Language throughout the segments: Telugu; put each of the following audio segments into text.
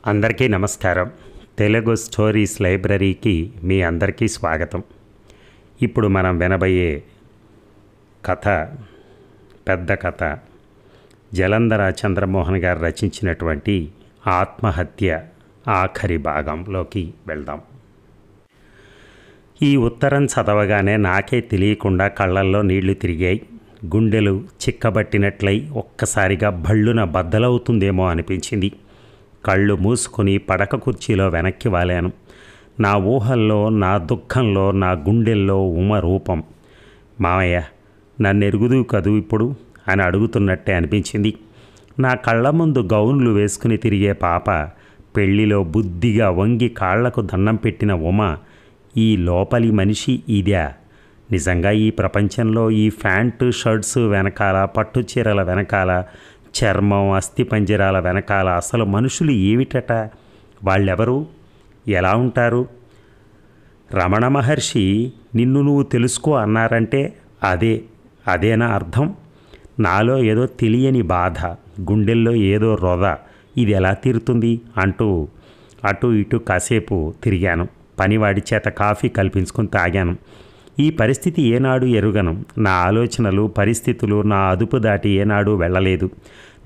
అందరికీ నమస్కారం. తెలుగు స్టోరీస్ లైబ్రరీకి మీ అందరికీ స్వాగతం. ఇప్పుడు మనం వినబోయే కథ పెద్ద కథ. జలంధర చంద్రమోహన్ గారు రచించినటువంటి ఆత్మహత్య ఆఖరి భాగంలోకి వెళ్దాం. ఈ ఉత్తరం చదవగానే నాకే తెలియకుండా కళ్ళల్లో నీళ్లు తిరిగాయి. గుండెలు చిక్కబట్టినట్లయి ఒక్కసారిగా భళ్ళున బద్దలవుతుందేమో అనిపించింది. కళ్ళు మూసుకొని పడక కుర్చీలో వెనక్కి వాలాను. నా ఊహల్లో, నా దుఃఖంలో, నా గుండెల్లో ఉమ రూపం. మామయ్య, నన్ను ఎరుగుదు కదూ ఇప్పుడు అని అడుగుతున్నట్టే అనిపించింది. నా కళ్ళ ముందు గౌన్లు వేసుకుని తిరిగే పాప, పెళ్లిలో బుద్ధిగా వంగి కాళ్లకు దండం పెట్టిన ఉమ, ఈ లోపలి మనిషి ఇదా? నిజంగా ఈ ప్రపంచంలో ఈ ప్యాంటు షర్ట్స్ వెనకాల, పట్టు చీరల వెనకాల, చర్మం అస్థిపంజరాల వెనకాల అసలు మనుషులు ఏమిటట? వాళ్ళెవరు? ఎలా ఉంటారు? రమణ మహర్షి నిన్ను నువ్వు తెలుసుకో అన్నారంటే అదేనా అర్థం? నాలో ఏదో తెలియని బాధ, గుండెల్లో ఏదో రొద. ఇది ఎలా తీరుతుంది అంటూ అటు ఇటు కాసేపు తిరిగాను. పనివాడి చేత కాఫీ కల్పించుకొని తాగాను. ఈ పరిస్థితి ఏనాడు ఎరుగను. నా ఆలోచనలు, పరిస్థితులు నా అదుపు దాటి ఏనాడు వెళ్ళలేదు.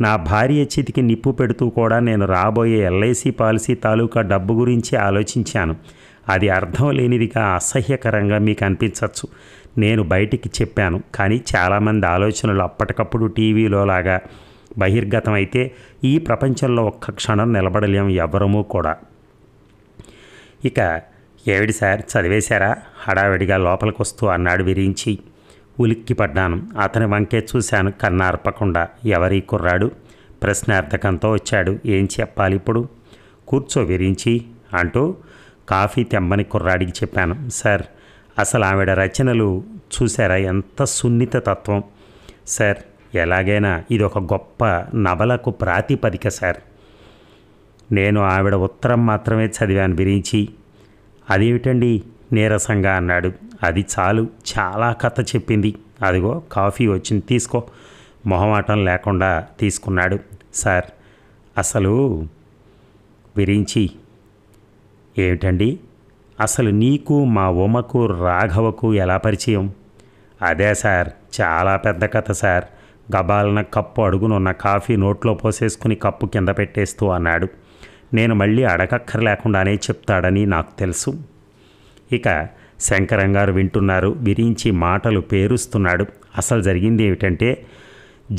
నా భార్య చేతికి నిప్పు పెడుతూ కూడా నేను రాబోయే ఎల్ఐసి పాలసీ తాలూకా డబ్బు గురించి ఆలోచించాను. అది అర్థం లేనిదిగా, అసహ్యకరంగా మీకు అనిపించవచ్చు. నేను బయటికి చెప్పాను, కానీ చాలామంది ఆలోచనలు అప్పటికప్పుడు టీవీలో లాగా బహిర్గతం అయితే ఈ ప్రపంచంలో ఒక్క క్షణం నిలబడలేం ఎవ్వరమూ కూడా. ఇక ఏమిటి సార్, చదివేశారా? హడావిడిగా లోపలికి వస్తూ అన్నాడు విరించి. ఉలిక్కి పడ్డాను. అతని వంకే చూశాను కన్నార్పకుండా. ఎవరి కుర్రాడు? ప్రశ్నార్థకంతో వచ్చాడు. ఏం చెప్పాలి ఇప్పుడు? కూర్చో విరించి అంటూ కాఫీ తెమ్మని కుర్రాడికి చెప్పాను. సార్, అసలు ఆవిడ రచనలు చూసారా? ఎంత సున్నిత తత్వం సార్. ఎలాగైనా ఇది ఒక గొప్ప నవలకు ప్రాతిపదిక సార్. నేను ఆవిడ ఉత్తరం మాత్రమే చదివాను విరించి. అదేమిటండి నీరసంగా అన్నాడు. అది చాలు, చాలా కథ చెప్పింది. అదిగో కాఫీ వచ్చింది, తీసుకో. మొహమాటం లేకుండా తీసుకున్నాడు. సార్, అసలు విరించి. ఏమిటండి? అసలు నీకు మా ఉమకు రాఘవకు ఎలా పరిచయం? అదే సార్, చాలా పెద్ద కథ సార్. గబాలన కప్పు అడుగునున్న కాఫీ నోట్లో పోసేసుకుని కప్పు కింద పెట్టేస్తూ అన్నాడు. నేను మళ్ళీ అడగక్కర్లేకుండానే చెప్తాడని నాకు తెలుసు. ఇక శంకరంగారు వింటున్నారు. విరించి మాటలు పేరుస్తున్నాడు. అసలు జరిగింది ఏమిటంటే,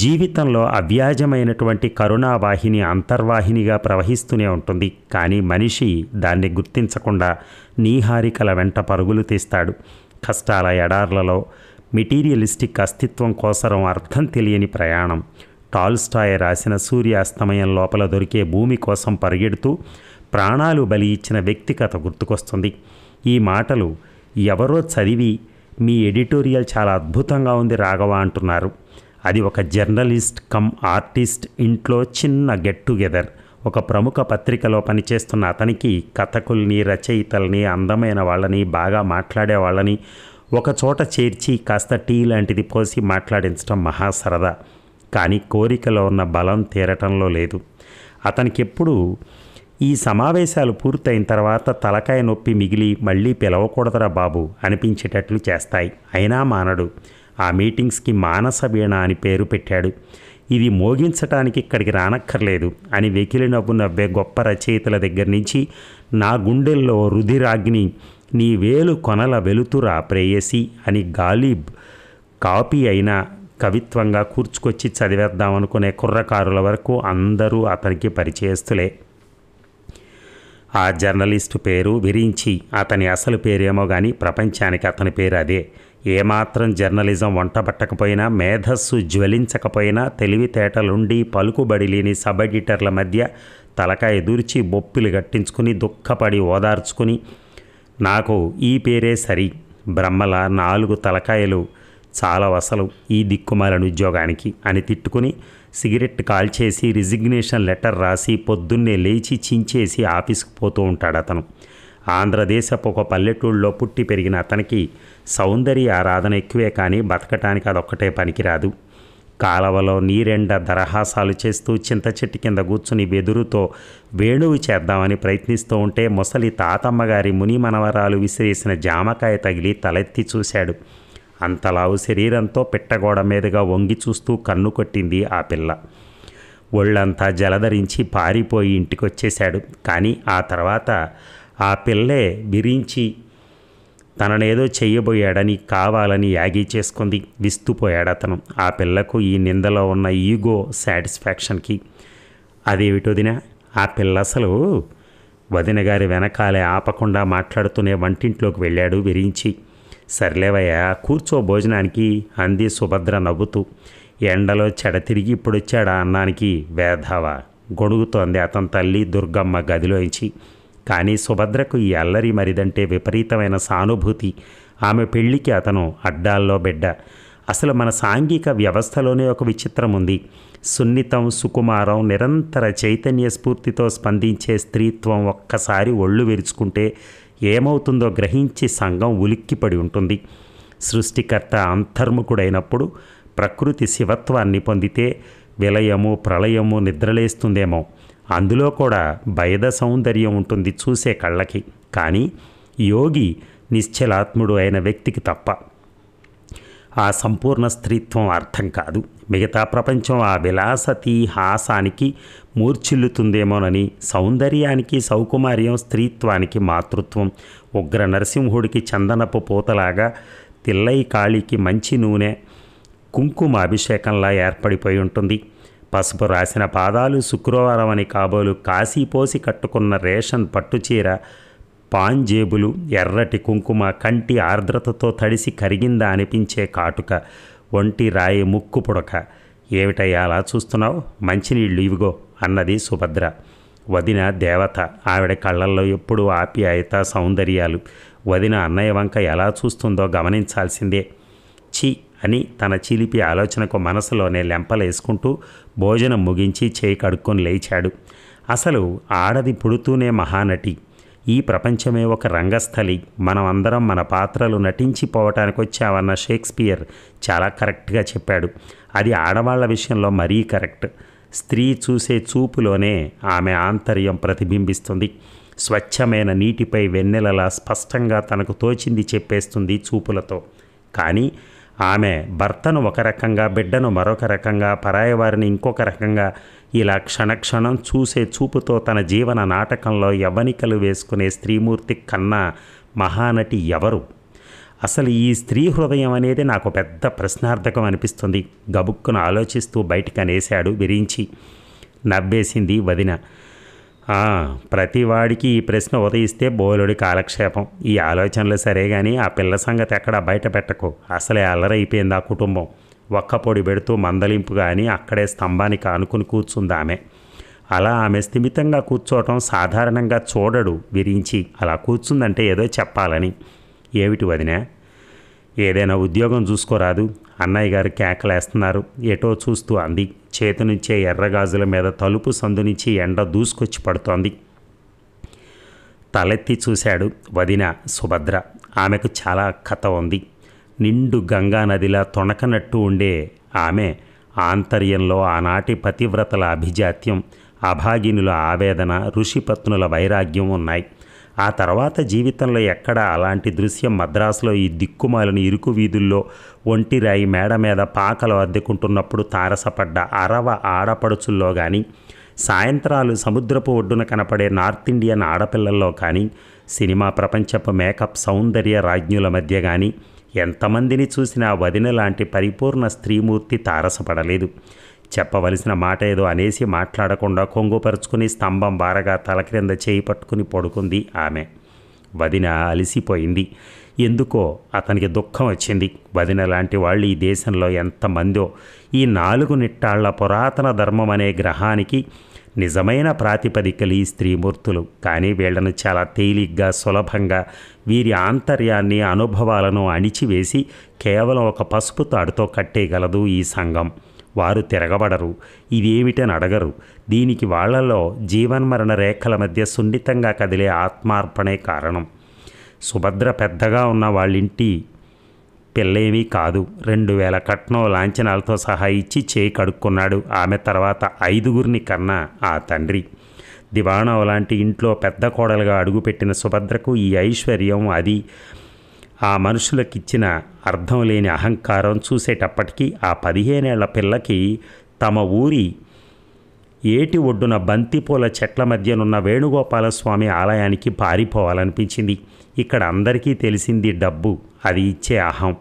జీవితంలో అవ్యాజమైనటువంటి కరుణావాహిని అంతర్వాహినిగా ప్రవహిస్తూనే ఉంటుంది. కానీ మనిషి దాన్ని గుర్తించకుండా నీహారికల వెంట పరుగులు తీస్తాడు. కష్టాల ఎడార్లలో మెటీరియలిస్టిక్ అస్తిత్వం కోసరం అర్థం తెలియని ప్రయాణం. టాల్స్టాయ్ రాసిన సూర్యాస్తమయం లోపల దొరికే భూమి కోసం పరిగెడుతూ ప్రాణాలు బలి ఇచ్చిన వ్యక్తి కథ గుర్తుకొస్తుంది. ఈ మాటలు ఎవరో చదివి మీ ఎడిటోరియల్ చాలా అద్భుతంగా ఉంది రాఘవ అంటున్నారు. అది ఒక జర్నలిస్ట్ కమ్ ఆర్టిస్ట్ ఇంట్లో చిన్న గెట్ టుగెదర్. ఒక ప్రముఖ పత్రికలో పనిచేస్తున్న అతనికి కథకుల్ని, రచయితల్ని, అందమైన వాళ్ళని, బాగా మాట్లాడే వాళ్ళని ఒకచోట చేర్చి కాస్త టీ లాంటిది పోసి మాట్లాడించడం మహా సరదా. కానీ కోరికలో ఉన్న బలం తీరటంలో లేదు. అతనికి ఎప్పుడు ఈ సమావేశాలు పూర్తయిన తర్వాత తలకాయ నొప్పి మిగిలి మళ్ళీ పిలవకూడదురా బాబు అనిపించేటట్లు చేస్తాయి. అయినా మానడు. ఆ మీటింగ్స్కి మానస వీణ అని పేరు పెట్టాడు. ఇది మోగించటానికి ఇక్కడికి రానక్కర్లేదు అని వెకిలి నవ్వు నవ్వే గొప్ప రచయితల దగ్గర నుంచి నా గుండెల్లో రుధిరాగ్ని, నీ వేలు కొనల వెలుతురా ప్రేయసి అని గాలిబ్ కాపీ అయినా కవిత్వంగా కూర్చుకొచ్చి చదివేద్దామనుకునే కుర్రకారుల వరకు అందరూ అతనికి పరిచయస్తులే. ఆ జర్నలిస్టు పేరు విరించి. అతని అసలు పేరేమో కానీ ప్రపంచానికి అతని పేరు అదే. ఏమాత్రం జర్నలిజం వంటబట్టకపోయినా, మేధస్సు జ్వలించకపోయినా, తెలివితేటలుండి పలుకుబడి లేని సబ్ ఎడిటర్ల మధ్య తలకాయ దూర్చి బొప్పిలు గట్టించుకుని దుఃఖపడి ఓదార్చుకుని, నాకు ఈ పేరే సరి, బ్రహ్మల 4 తలకాయలు చాలా అసలు ఈ దిక్కుమాలిన ఉద్యోగానికి అని తిట్టుకుని సిగరెట్ కాల్చేసి రిజిగ్నేషన్ లెటర్ రాసి పొద్దున్నే లేచి చించేసి ఆఫీస్కి పోతూ ఉంటాడు అతను. ఆంధ్రదేశపు ఒక పల్లెటూళ్ళలో పుట్టి పెరిగిన అతనికి సౌందర్య ఆరాధన ఎక్కువే, కానీ బతకటానికి అదొక్కటే పనికిరాదు. కాలవలో నీరెండ దరహాసాలు చేస్తూ చింత చెట్టు కింద కూర్చుని వెదురుతో వేణువు చేద్దామని ప్రయత్నిస్తూ ఉంటే ముసలి తాతమ్మగారి ముని మనవరాలు విసిరేసిన జామకాయ తగిలి తలెత్తి చూశాడు. అంతలావు శరీరంతో పిట్టగోడ మీదుగా వంగి చూస్తూ కన్ను కొట్టింది ఆ పిల్ల. ఒళ్ళంతా జలధరించి పారిపోయి ఇంటికొచ్చేశాడు. కానీ ఆ తర్వాత ఆ పిల్లే విరించి తననేదో చెయ్యబోయాడని కావాలని యాగీ చేసుకుంది. విస్తుపోయాడు అతను ఆ పిల్లకు ఈ నిందలో ఉన్న ఈగో సాటిస్ఫాక్షన్కి. అదేమిటొదినా, ఆ పిల్ల అసలు వదిన గారి వెనకాలే ఆపకుండా మాట్లాడుతూనే వంటింట్లోకి వెళ్ళాడు విరించి. సర్లేవయ్యా, కూర్చో భోజనానికి అంది సుభద్ర నవ్వుతూ. ఎండలో చెడ తిరిగి ఇప్పుడొచ్చాడా అన్నానికి వేధావా గొడుగుతోంది అతని తల్లి దుర్గమ్మ గదిలోంచి. కానీ సుభద్రకు ఈ అల్లరి మరిదంటే విపరీతమైన సానుభూతి. ఆమె పెళ్లికి అతను అడ్డాల్లో బిడ్డ. అసలు మన సాంఘిక వ్యవస్థలోనే ఒక విచిత్రం ఉంది. సున్నితం, సుకుమారం, నిరంతర చైతన్య స్ఫూర్తితో స్పందించే స్త్రీత్వం ఒక్కసారి ఒళ్ళు విరుచుకుంటే ఏమవుతుందో గ్రహించి సంఘం ఉలిక్కిపడి ఉంటుంది. సృష్టికర్త అంతర్ముఖుడైనప్పుడు ప్రకృతి శివత్వాన్ని పొందితే విలయము, ప్రళయము నిద్రలేస్తుందేమో. అందులో కూడా భయద సౌందర్యం ఉంటుంది చూసే కళ్ళకి. కానీ యోగి నిశ్చలాత్ముడు అయిన వ్యక్తికి తప్ప ఆ సంపూర్ణ స్త్రీత్వం అర్థం కాదు. మిగతా ప్రపంచం ఆ విలాసతీ హాసానికి మూర్ఛిల్లుతుందేమోనని. సౌందర్యానికి సౌకుమార్యం, స్త్రీత్వానికి మాతృత్వం. ఉగ్ర నరసింహుడికి చందనపు పూతలాగా, తిల్లై కాళీకి మంచి నూనె కుంకుమ అభిషేకంలా ఏర్పడిపోయి ఉంటుంది. పసుపు రాసిన పాదాలు, శుక్రవారం అని కాబోలు కాశీపోసి కట్టుకున్న రేషన్ పట్టుచీర, పాంజేబులు, ఎర్రటి కుంకుమ, కంటి ఆర్ద్రతతో తడిసి కరిగిందా అనిపించే కాటుక, ఒంటి రాయి ముక్కు పుడక. ఏమిటయ్యా అలా చూస్తున్నావు, మంచినీళ్ళు ఇవిగో అన్నది సుభద్ర. వదిన దేవత, ఆవిడ కళ్ళల్లో ఎప్పుడూ ఆప్యాయత, సౌందర్యాలు. వదిన అన్నయ్య వంక ఎలా చూస్తుందో గమనించాల్సిందే. ఛీ అని తన చిలిపి ఆలోచనకు మనసులోనే లెంపలేసుకుంటూ భోజనం ముగించి చేయి కడుక్కొని లేచాడు. అసలు ఆడది పుడుతూనే మహానటి. ఈ ప్రపంచమే ఒక రంగస్థలి. మనం అందరం మన పాత్రలు నటించిపోవటానికి వచ్చామన్న షేక్స్పియర్ చాలా కరెక్ట్గా చెప్పాడు. అది ఆడవాళ్ల విషయంలో మరీ కరెక్ట్. స్త్రీ చూసే చూపులోనే ఆమె ఆంతర్యం ప్రతిబింబిస్తుంది. స్వచ్ఛమైన నీటిపై వెన్నెలలా స్పష్టంగా తనకు తోచింది చెప్పేస్తుంది చూపులతో. కానీ ఆమె భర్తను ఒక రకంగా, బిడ్డను మరొక రకంగా, పరాయవారిని ఇంకొక రకంగా, ఇలా క్షణక్షణం చూసే చూపుతో తన జీవన నాటకంలో యవ్వనికలు వేసుకునే స్త్రీమూర్తి కన్నా మహానటి ఎవరు? అసలు ఈ స్త్రీ హృదయం అనేది నాకు పెద్ద ప్రశ్నార్థకం అనిపిస్తుంది. గబుక్కున ఆలోచిస్తూ బయటికి అనేశాడు విరించి. నవ్వేసింది వదిన. ప్రతివాడికి ఈ ప్రశ్న ఉదయిస్తే బోలుడి కాలక్షేపం. ఈ ఆలోచనలు సరే కానీ ఆ పిల్ల సంగతి ఎక్కడా బయట పెట్టకు. అసలే అల్లరైపోయింది ఆ కుటుంబం. ఒక్కపొడి పెడుతూ మందలింపుగా అని అక్కడే స్తంభానికి ఆనుకుని కూర్చుంది ఆమె. అలా ఆమె స్థిమితంగా కూర్చోవటం సాధారణంగా చూడడు విరించి. అలా కూర్చుందంటే ఏదో చెప్పాలని. ఏమిటి వదినా, ఏదైనా ఉద్యోగం చూసుకోరాదు? అన్నయ్య గారు కేకలేస్తున్నారు ఎటో చూస్తూ అంది. చేతి నుంచే ఎర్రగాజుల మీద తలుపు సందు నుంచి ఎండ దూసుకొచ్చి పడుతోంది. తలెత్తి చూశాడు వదిన సుభద్ర. ఆమెకు చాలా కథ ఉంది. నిండు గంగా నదిలా తొణకనట్టు ఉండే ఆమె ఆంతర్యంలో ఆనాటి పతివ్రతల అభిజాత్యం, అభాగినుల ఆవేదన, ఋషిపత్నుల వైరాగ్యం ఉన్నాయి. ఆ తర్వాత జీవితంలో ఎక్కడ అలాంటి దృశ్యం మద్రాసులో ఈ దిక్కుమాలిన ఇరుకు వీధుల్లో ఒంటిరాయి మేడ మీద పాకలు అద్దెకుంటున్నప్పుడు తారసపడ్డ అరవ ఆడపడుచుల్లో కానీ, సాయంత్రాలు సముద్రపు ఒడ్డున కనపడే నార్త్ ఇండియన్ ఆడపిల్లల్లో కానీ, సినిమా ప్రపంచపు మేకప్ సౌందర్య రాజ్ఞుల మధ్య కానీ ఎంతమందిని చూసినా వదిన లాంటి పరిపూర్ణ స్త్రీమూర్తి తారసపడలేదు. చెప్పవలసిన మాట ఏదో అనేసి మాట్లాడకుండా కొంగుపరుచుకుని స్తంభం బారగా తల క్రింద చేయి పట్టుకుని పడుకుంది ఆమె. వదిన అలసిపోయింది. ఎందుకో అతనికి దుఃఖం వచ్చింది. వదిన లాంటి వాళ్ళు ఈ దేశంలో ఎంతమందో. ఈ 4 నిట్టాళ్ల పురాతన ధర్మం అనే గ్రహానికి నిజమైన ప్రాతిపదికలు ఈ స్త్రీమూర్తులు. కానీ వీళ్లను చాలా తేలిగ్గా, సులభంగా వీరి ఆంతర్యాన్ని, అనుభవాలను అణిచివేసి కేవలం ఒక పసుపు తాడుతో కట్టేయగలదు ఈ సంఘం. వారు తిరగబడరు, ఇదేమిటని అడగరు. దీనికి వాళ్లలో జీవన్మరణ రేఖల మధ్య సున్నితంగా కదిలే ఆత్మార్పణే కారణం. సుభద్ర పెద్దగా ఉన్న వాళ్ళింటి పిల్లేమీ కాదు. 2000 కట్నం లాంఛనాలతో సహా ఇచ్చి చేయి కడుక్కున్నాడు. ఆమె తర్వాత 5గురిని కన్నా ఆ తండ్రి. దివాణం లాంటి ఇంట్లో పెద్ద కోడలుగా అడుగుపెట్టిన సుభద్రకు ఈ ఐశ్వర్యం, అది ఆ మనుషులకిచ్చిన అర్థం లేని అహంకారం చూసేటప్పటికీ ఆ 15 ఏళ్ల పిల్లకి తమ ఊరి ఏటి ఒడ్డున బంతిపూల చెట్ల మధ్యనున్న వేణుగోపాలస్వామి ఆలయానికి పారిపోవాలనిపించింది. ఇక్కడ అందరికీ తెలిసింది డబ్బు, అది ఇచ్చే అహం.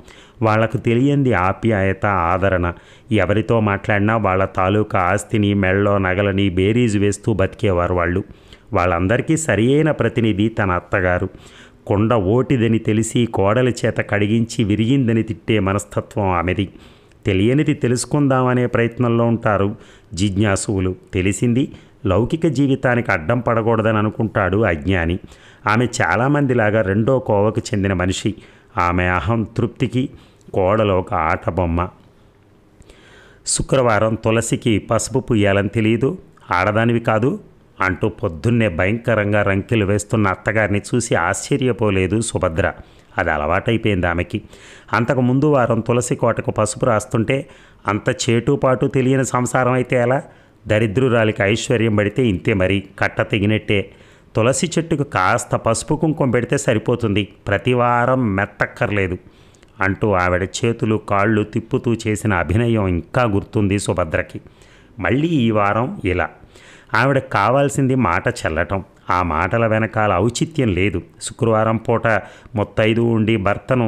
వాళ్లకు తెలియంది ఆప్యాయత, ఆదరణ. ఎవరితో మాట్లాడినా వాళ్ళ తాలూకా ఆస్తిని, మెళ్ళో నగలని బేరీజు వేస్తూ బతికేవారు వాళ్ళు. వాళ్ళందరికీ సరియైన ప్రతినిధి తన అత్తగారు. కొండ ఓటిదని తెలిసి కోడలి చేత కడిగించి విరిగిందని తిట్టే మనస్తత్వం ఆమెది. తెలియనిది తెలుసుకుందామనే ప్రయత్నంలో ఉంటారు జిజ్ఞాసువులు. తెలిసింది లౌకిక జీవితానికి అడ్డం పడకూడదని అనుకుంటాడు అజ్ఞాని. ఆమె చాలామందిలాగా రెండో కోవకు చెందిన మనిషి. ఆమె అహం తృప్తికి కోడలో ఒక ఆట బొమ్మ. శుక్రవారం తులసికి పసుపు పుయ్యాలని తెలియదు, ఆడదానివి కాదు అంటూ పొద్దున్నే భయంకరంగా రంకెలు వేస్తున్న అత్తగారిని చూసి ఆశ్చర్యపోలేదు సుభద్ర. అది అలవాటైపోయింది ఆమెకి. అంతకుముందు వారం తులసి కోటకు పసుపు రాస్తుంటే అంత చేటుపాటు తెలియని సంసారం అయితే ఎలా? దరిద్రురాలికి ఐశ్వర్యం పడితే ఇంతే, మరి కట్ట తెగినట్టే. తులసి చెట్టుకు కాస్త పసుపు కుంకుమ పెడితే సరిపోతుంది, ప్రతివారం మెత్తక్కర్లేదు అంటూ ఆవిడ చేతులు కాళ్ళు తిప్పుతూ చేసిన అభినయం ఇంకా గుర్తుంది సుభద్రకి. మళ్ళీ ఈ వారం ఇలా. ఆవిడకు కావాల్సింది మాట చెల్లటం. ఆ మాటల వెనకాల ఔచిత్యం లేదు. శుక్రవారం పూట మొత్తైదు ఉండి భర్తను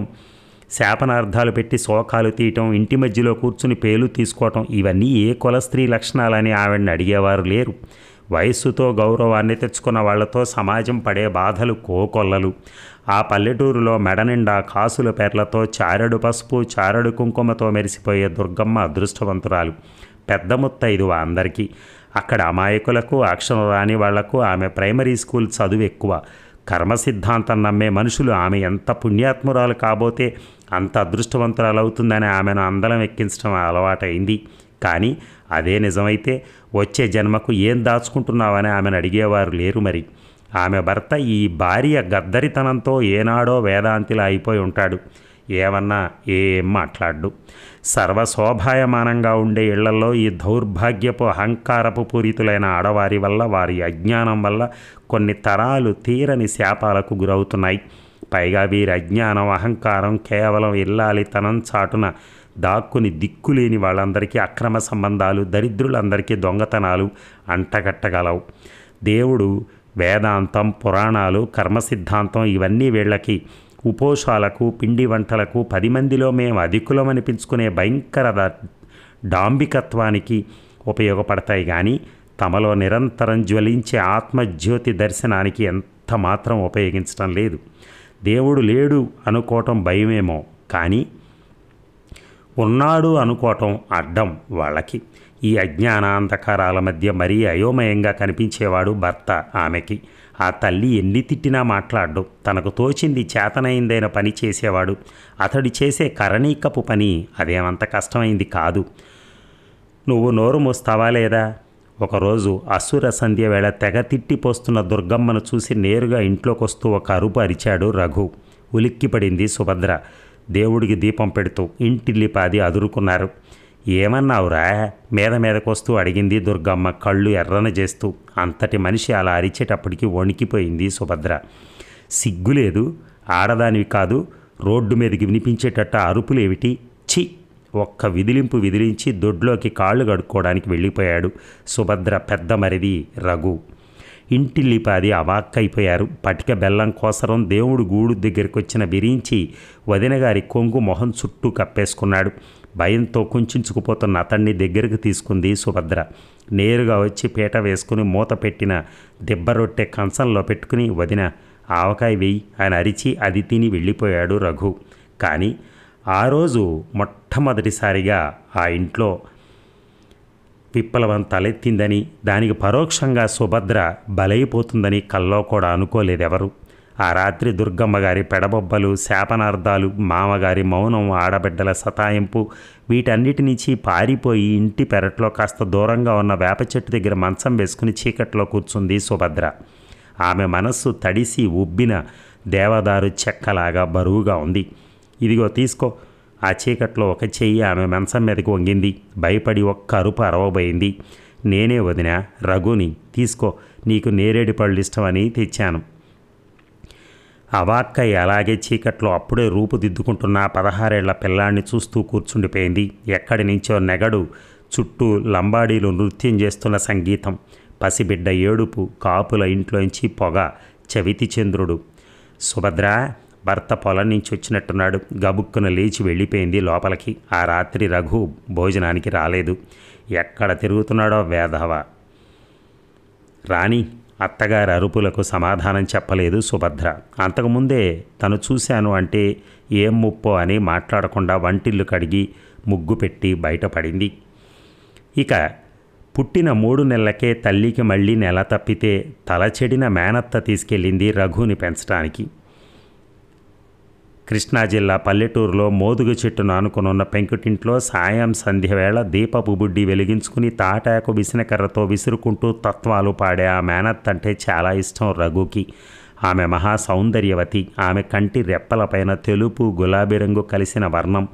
శాపనార్థాలు పెట్టి శోకాలు తీయటం, ఇంటి మధ్యలో కూర్చుని పేలు తీసుకోవటం, ఇవన్నీ ఏ కుల స్త్రీ లక్షణాలని ఆవిడని అడిగేవారు లేరు. వయస్సుతో గౌరవాన్ని తెచ్చుకున్న వాళ్లతో సమాజం పడే బాధలు కోకొల్లలు. ఆ పల్లెటూరులో మెడనిండా కాసుల పేర్లతో చారెడు పసుపు, చారెడు కుంకుమతో మెరిసిపోయే దుర్గమ్మ అదృష్టవంతురాలు. పెద్ద ముత్తైదువ అందరికీ. అక్కడ అమాయకులకు, అక్షరం రాని వాళ్లకు ఆమె ప్రైమరీ స్కూల్ చదువు ఎక్కువ. కర్మ సిద్ధాంతం నమ్మే మనుషులు ఆమె ఎంత పుణ్యాత్మురాలు కాబోతే అంత అదృష్టవంతురాలు అవుతుందని ఆమెను అందలం ఎక్కించడం అలవాటైంది. కానీ అదే నిజమైతే వచ్చే జన్మకు ఏం దాచుకుంటున్నావని ఆమెను అడిగేవారు లేరు. మరి ఆమె భర్త ఈ భార్య గద్దరితనంతో ఏనాడో వేదాంతిలా అయిపోయి ఉంటాడు. ఏమన్నా ఏం మాట్లాడు. సర్వశోభాయమానంగా ఉండే ఇళ్లలో ఈ దౌర్భాగ్యపు అహంకారపు పూరితులైన ఆడవారి వల్ల, వారి అజ్ఞానం వల్ల కొన్ని తరాలు తీరని శాపాలకు గురవుతున్నాయి. పైగా వీరి అజ్ఞానం, అహంకారం కేవలం ఇల్లాలితనం చాటున దాక్కుని దిక్కులేని వాళ్ళందరికీ అక్రమ సంబంధాలు, దరిద్రులందరికీ దొంగతనాలు అంటగట్టగలవు. దేవుడు, వేదాంతం, పురాణాలు, కర్మ సిద్ధాంతం ఇవన్నీ వీళ్ళకి ఉపోషాలకు, పిండి వంటలకు, 10 మందిలో మేము అధికులం అనిపించుకునే భయంకర డాంబికత్వానికి ఉపయోగపడతాయి. కానీ తమలో నిరంతరం జ్వలించే ఆత్మజ్యోతి దర్శనానికి ఎంత మాత్రం ఉపయోగించడం లేదు. దేవుడు లేడు అనుకోవటం భయమేమో, కానీ ఉన్నాడు అనుకోవటం అడ్డం వాళ్ళకి. ఈ అజ్ఞానాంధకారాల మధ్య మరీ అయోమయంగా కనిపించేవాడు భర్త ఆమెకి. ఆ తల్లి ఎన్ని తిట్టినా మాట్లాడ్డు. తనకు తోచింది చేతనైందైన పని చేసేవాడు. అతడి చేసే కరణీకపు పని అదేమంత కష్టమైంది కాదు. నువ్వు నోరు మూస్తావా లేదా? ఒకరోజు అసుర సంధ్య వేళ తెగ తిట్టిపోస్తున్న దుర్గమ్మను చూసి నేరుగా ఇంట్లోకి వస్తూ ఒక అరుపు అరిచాడు రఘు. ఉలిక్కిపడింది సుభద్ర. దేవుడికి దీపం పెడుతూ ఇంటిల్లిపాది అదురుకున్నారు. ఏమన్నావురా? మీదకొస్తూ అడిగింది దుర్గమ్మ కళ్ళు ఎర్రన చేస్తూ. అంతటి మనిషి అలా అరిచేటప్పటికి వణికిపోయింది సుభద్ర. సిగ్గులేదు? ఆడదానివి కాదు, రోడ్డు మీదకి వినిపించేటట్టు అరుపులేమిటి? ఛీ! ఒక్క విదిలింపు విదిలించి దొడ్లోకి కాళ్ళు కడుక్కోవడానికి వెళ్ళిపోయాడు సుభద్ర పెద్ద మరిది రఘు. ఇంటిల్లిపాది అవాక్కైపోయారు. పటిక బెల్లం కోసరం దేవుడు గూడు దగ్గరికి వచ్చిన విరించి వదినగారి కొంగు మొహం చుట్టూ కప్పేసుకున్నాడు. భయంతో కుంచుకుపోతున్న అతన్ని దగ్గరకు తీసుకుంది సుభద్ర. నేరుగా వచ్చి పీట వేసుకుని మూత పెట్టిన దెబ్బరొట్టె కంచంలో పెట్టుకుని, వదిన ఆవకాయ వెయ్యి అని అరిచి అది తిని వెళ్ళిపోయాడు రఘు. కానీ ఆ రోజు మొట్టమొదటిసారిగా ఆ ఇంట్లో విప్లవం తలెత్తిందని, దానికి పరోక్షంగా సుభద్ర బలైపోతుందని కల్లో కూడా అనుకోలేదెవరు. ఆ రాత్రి దుర్గమ్మగారి పెడబొబ్బలు, శాపనార్థాలు, మామగారి మౌనం, ఆడబిడ్డల సతాయింపు, వీటన్నిటి నుంచి పారిపోయి ఇంటి పెరట్లో కాస్త దూరంగా ఉన్న వేప చెట్టు దగ్గర మంచం వేసుకుని చీకట్లో కూర్చుంది సుభద్ర. ఆమె మనస్సు తడిసి ఉబ్బిన దేవదారు చెక్కలాగా బరువుగా ఉంది. ఇదిగో తీసుకో, ఆ చీకట్లో ఒక చెయ్యి ఆమె మంచం మీదకి వంగింది. భయపడి ఒక్క అరుపు అరవబోయింది. నేనే వదినా, రఘుని, తీసుకో, నీకు నేరేడు పళ్ళు ఇష్టమని తెచ్చాను. అవాక్కయ్య అలాగే చీకట్లో అప్పుడే రూపుదిద్దుకుంటున్న 16 ఏళ్ల పిల్లాన్ని చూస్తూ కూర్చుండిపోయింది. ఎక్కడి నుంచో నెగడు చుట్టూ లంబాడీలు నృత్యం చేస్తున్న సంగీతం, పసిబిడ్డ ఏడుపు, కాపుల ఇంట్లోంచి పొగ, చవితి చంద్రుడు. సుభద్ర భర్త పొలం నుంచి వచ్చినట్టున్నాడు. గబుక్కున లేచి వెళ్ళిపోయింది లోపలికి. ఆ రాత్రి రఘు భోజనానికి రాలేదు. ఎక్కడ తిరుగుతున్నాడో వేధవ. రాణి అత్తగారి అరుపులకు సమాధానం చెప్పలేదు సుభద్ర. అంతకుముందే తను చూశాను అంటే ఏం ముప్పో అని మాట్లాడకుండా వంటిల్లు కడిగి ముగ్గు పెట్టి బయటపడింది. ఇక పుట్టిన 3 నెలలకే తల్లికి మళ్ళీ నెల తప్పితే తలచెడిన మేనత్త తీసుకెళ్ళింది రఘుని పెంచడానికి. కృష్ణా జిల్లా పల్లెటూరులో మోదుగు చెట్టును ఆనుకునున్న పెంకుటింట్లో సాయం సంధ్యవేళ దీపపు బుడ్డి వెలిగించుకుని తాటాకు విసినకర్రతో విసురుకుంటూ తత్వాలు పాడే ఆ మేనత్ అంటే చాలా ఇష్టం రఘుకి. ఆమె మహా సౌందర్యవతి. ఆమె కంటి రెప్పలపైన తెలుపు గులాబీ రంగు కలిసిన వర్ణం,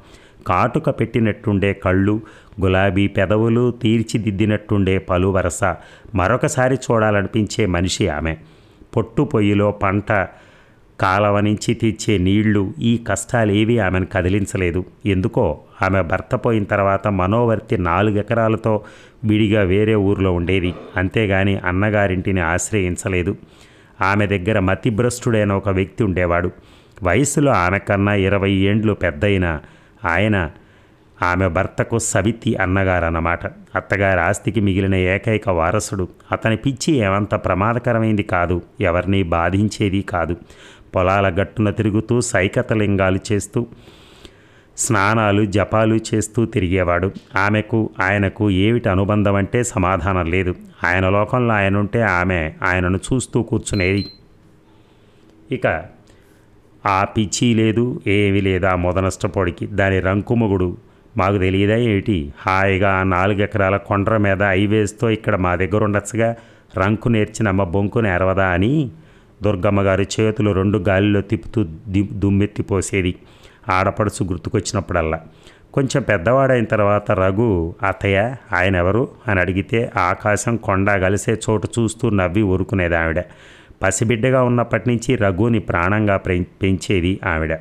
కాటుక పెట్టినట్టుండే కళ్ళు, గులాబీ పెదవులు, తీర్చిదిద్దినట్టుండే పలువరస, మరొకసారి చూడాలనిపించే మనిషి ఆమె. పొట్టు పొయ్యిలో పంట, కాలవ నుంచి తెచ్చే నీళ్లు, ఈ కష్టాలేవీ ఆమెను కదిలించలేదు. ఎందుకో ఆమె భర్త పోయిన తర్వాత మనోవర్తి 4 ఎకరాలతో విడిగా వేరే ఊరిలో ఉండేది. అంతేగాని అన్నగారింటిని ఆశ్రయించలేదు. ఆమె దగ్గర మతిభ్రష్టుడైన ఒక వ్యక్తి ఉండేవాడు. వయసులో ఆమె కన్నా 20 ఏండ్లు పెద్దయిన ఆయన ఆమె భర్తకు సవితి అన్నగారన్నమాట. అత్తగారి ఆస్తికి మిగిలిన ఏకైక వారసుడు. అతని పిచ్చి ఏమంత ప్రమాదకరమైంది కాదు, ఎవరిని బాధించేది కాదు. పొలాల గట్టున తిరుగుతూ సైకతలింగాలు చేస్తూ స్నానాలు జపాలు చేస్తూ తిరిగేవాడు. ఆమెకు ఆయనకు ఏమిటి అనుబంధం అంటే సమాధానం లేదు. ఆయన లోకంలో ఆయనుంటే ఆమె ఆయనను చూస్తూ కూర్చునేది. ఇక ఆ పిచ్చి లేదు, ఏమీ లేదు ఆ మొదనష్టపోడికి. దాని రంకుమొగుడు మాకు తెలియదా ఏమిటి? హాయిగా 4 ఎకరాల కొండ్ర మీద హైవేస్తో ఇక్కడ మా దగ్గర ఉండొచ్చుగా, రంకు నేర్చినమ్మ బొంకుని ఎరవదా అని దుర్గమ్మ గారి చేతులు 2 గాలిలో తిప్పుతూ దుమ్మెత్తిపోసేది ఆడపడుచు గుర్తుకొచ్చినప్పుడల్లా. కొంచెం పెద్దవాడైన తర్వాత రఘు, అత్తయ్య ఆయన ఎవరు అని అడిగితే ఆకాశం కొండ కలిసే చోటు చూస్తూ నవ్వి ఊరుకునేది ఆవిడ. పసిబిడ్డగా ఉన్నప్పటి నుంచి రఘుని ప్రాణంగా పెంచేది ఆవిడ.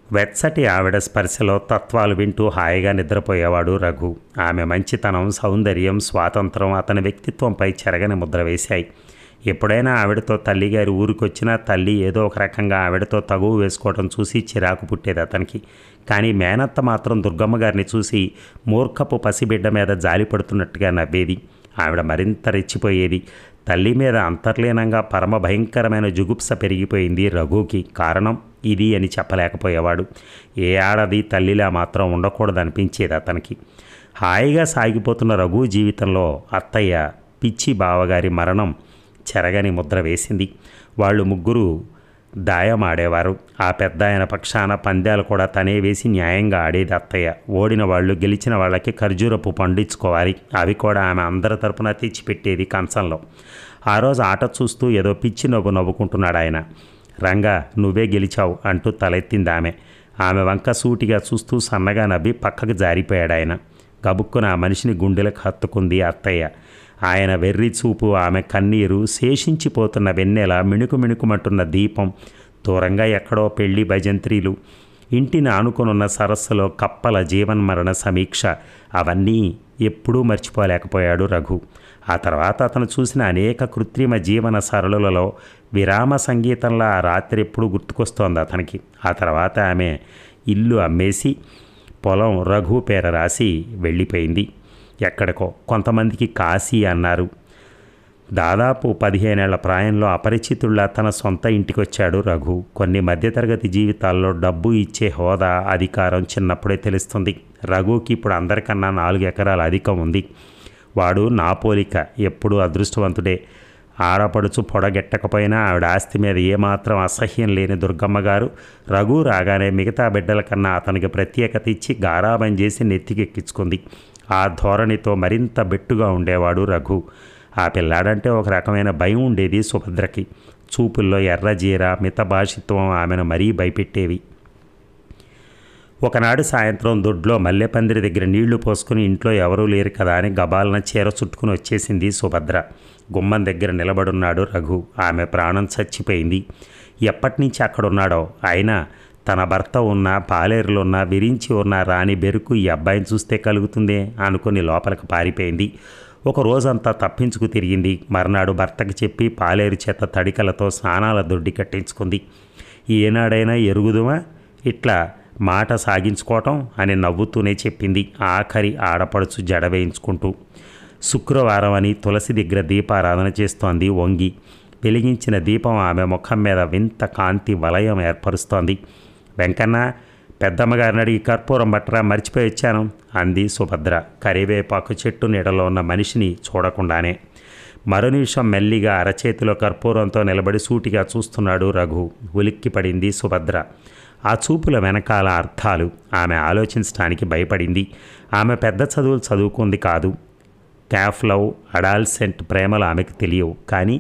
వెచ్చటి ఆవిడ స్పర్శలో తత్వాలు వింటూ హాయిగా నిద్రపోయేవాడు రఘు. ఆమె మంచితనం, సౌందర్యం, స్వాతంత్రం అతని వ్యక్తిత్వంపై చెరగని ముద్ర వేశాయి. ఎప్పుడైనా ఆవిడతో తల్లిగారి ఊరికొచ్చినా తల్లి ఏదో ఒక రకంగా ఆవిడతో తగువ వేసుకోవడం చూసి చిరాకు పుట్టేది అతనికి. కానీ మేనత్త మాత్రం దుర్గమ్మ గారిని చూసి మూర్ఖపు పసిబిడ్డ మీద జాలి పడుతున్నట్టుగా నవ్వేది. ఆవిడ మరింత రెచ్చిపోయేది. తల్లి మీద అంతర్లీనంగా పరమ భయంకరమైన జుగుప్స పెరిగిపోయింది రఘుకి. కారణం ఇది అని చెప్పలేకపోయేవాడు. ఏ ఆడది తల్లిలా మాత్రం ఉండకూడదనిపించేది అతనికి. హాయిగా సాగిపోతున్న రఘు జీవితంలో అత్తయ్య పిచ్చి బావగారి మరణం చెరగని ముద్ర వేసింది. వాళ్ళు ముగ్గురు దాయం ఆడేవారు. ఆ పెద్ద ఆయన పక్షాన పందాలు కూడా తనే వేసి న్యాయంగా ఆడేది అత్తయ్య. ఓడిన వాళ్ళు గెలిచిన వాళ్ళకి ఖర్జూరపు పండించుకోవాలి. అవి కూడా ఆమె అందరి తరపున తెచ్చిపెట్టేది కంచంలో. ఆ రోజు ఆట చూస్తూ ఏదో పిచ్చి నవ్వు నవ్వుకుంటున్నాడు ఆయన. రంగా నువ్వే గెలిచావు అంటూ తలెత్తింది ఆమె. ఆమె వంక సూటిగా చూస్తూ సన్నగా నవ్వి పక్కకు జారిపోయాడు ఆయన. గబుక్కున ఆ మనిషిని గుండెలకు హత్తుకుంది అత్తయ్య. ఆయన వెర్రి చూపు, ఆమె కన్నీరు, శేషించిపోతున్న వెన్నెల, మిణుకు మిణుకుమంటున్న దీపం, దూరంగా ఎక్కడో పెళ్లి భజంత్రీలు, ఇంటిని ఆనుకొనున్న సరస్సులో కప్పల జీవన్మరణ సమీక్ష, అవన్నీ ఎప్పుడూ మర్చిపోలేకపోయాడు రఘు. ఆ తర్వాత అతను చూసిన అనేక కృత్రిమ జీవన సరళులలో విరామ సంగీతంలో ఆ రాత్రి ఎప్పుడు గుర్తుకొస్తోంది అతనికి. ఆ తర్వాత ఆమె ఇల్లు అమ్మేసి పొలం రఘు పేర రాసి వెళ్ళిపోయింది ఎక్కడికో. కొంతమందికి కాశీ అన్నారు. దాదాపు 15 ఏళ్ల ప్రాయంలో అపరిచితుల్లా తన సొంత ఇంటికొచ్చాడు రఘు. కొన్ని మధ్యతరగతి జీవితాల్లో డబ్బు ఇచ్చే హోదా, అధికారం చిన్నప్పుడే తెలుస్తుంది. రఘుకి ఇప్పుడు అందరికన్నా 4 ఎకరాల అధికం ఉంది. వాడు నా పోలిక, ఎప్పుడూ అదృష్టవంతుడే. ఆడపడుచు పొడగెట్టకపోయినా ఆవిడ ఆస్తి మీద ఏమాత్రం అసహ్యం లేని దుర్గమ్మ గారు రఘు రాగానే మిగతా బిడ్డల కన్నా అతనికి ప్రత్యేకత ఇచ్చి గారాబం చేసి నెత్తికెక్కించుకుంది. ఆ ధోరణితో మరింత బెట్టుగా ఉండేవాడు రఘు. ఆ పిల్లాడంటే ఒక రకమైన భయం ఉండేది సుభద్రకి. చూపుల్లో ఎర్రజీర, మితభాషిత్వం ఆమెను మరీ భయపెట్టేవి. ఒకనాడు సాయంత్రం దొడ్లో మల్లెపందిరి దగ్గర నీళ్లు పోసుకుని ఇంట్లో ఎవరూ లేరు కదా అని గబాలన చీర చుట్టుకుని వచ్చేసింది సుభద్ర. గుమ్మం దగ్గర నిలబడున్నాడు రఘు. ఆమె ప్రాణం చచ్చిపోయింది. ఎప్పటినుంచి అక్కడున్నాడో. అయినా తన భర్త ఉన్నా, పాలేరులో ఉన్నా, విరించి ఉన్న రాని బెరుకు ఈ అబ్బాయిని చూస్తే కలుగుతుందే అనుకుని లోపలికి పారిపోయింది. ఒక రోజంతా తప్పించుకు తిరిగింది. మర్నాడు భర్తకి చెప్పి పాలేరు చేత తడికలతో స్నానాల దొడ్డి కట్టించుకుంది. ఏనాడైనా ఎరుగుదుమా ఇట్లా మాట సాగించుకోవటం అని నవ్వుతూనే చెప్పింది. ఆఖరి ఆడపడుచు జడ వేయించుకుంటూ. శుక్రవారం అని తులసి దగ్గర దీపారాధన చేస్తోంది వంగి. వెలిగించిన దీపం ఆమె ముఖం మీద వింత కాంతి వలయం ఏర్పరుస్తోంది. వెంకన్న, పెద్దమ్మగారిని అడిగి కర్పూరం బట్టరా, మర్చిపోయి వచ్చాను అంది సుభద్ర కరివేపాకు చెట్టు నీడలో ఉన్న మనిషిని చూడకుండానే. మరో నిమిషం మెల్లిగా అరచేతిలో కర్పూరంతో నిలబడి సూటిగా చూస్తున్నాడు రఘు. ఉలిక్కిపడింది సుభద్ర. ఆ చూపుల వెనకాల అర్థాలు ఆమె ఆలోచించడానికి భయపడింది. ఆమె పెద్ద చదువులు చదువుకుంది కాదు. క్యాఫ్ లవ్, అడాల్సెంట్ ప్రేమలు ఆమెకు తెలియవు. కానీ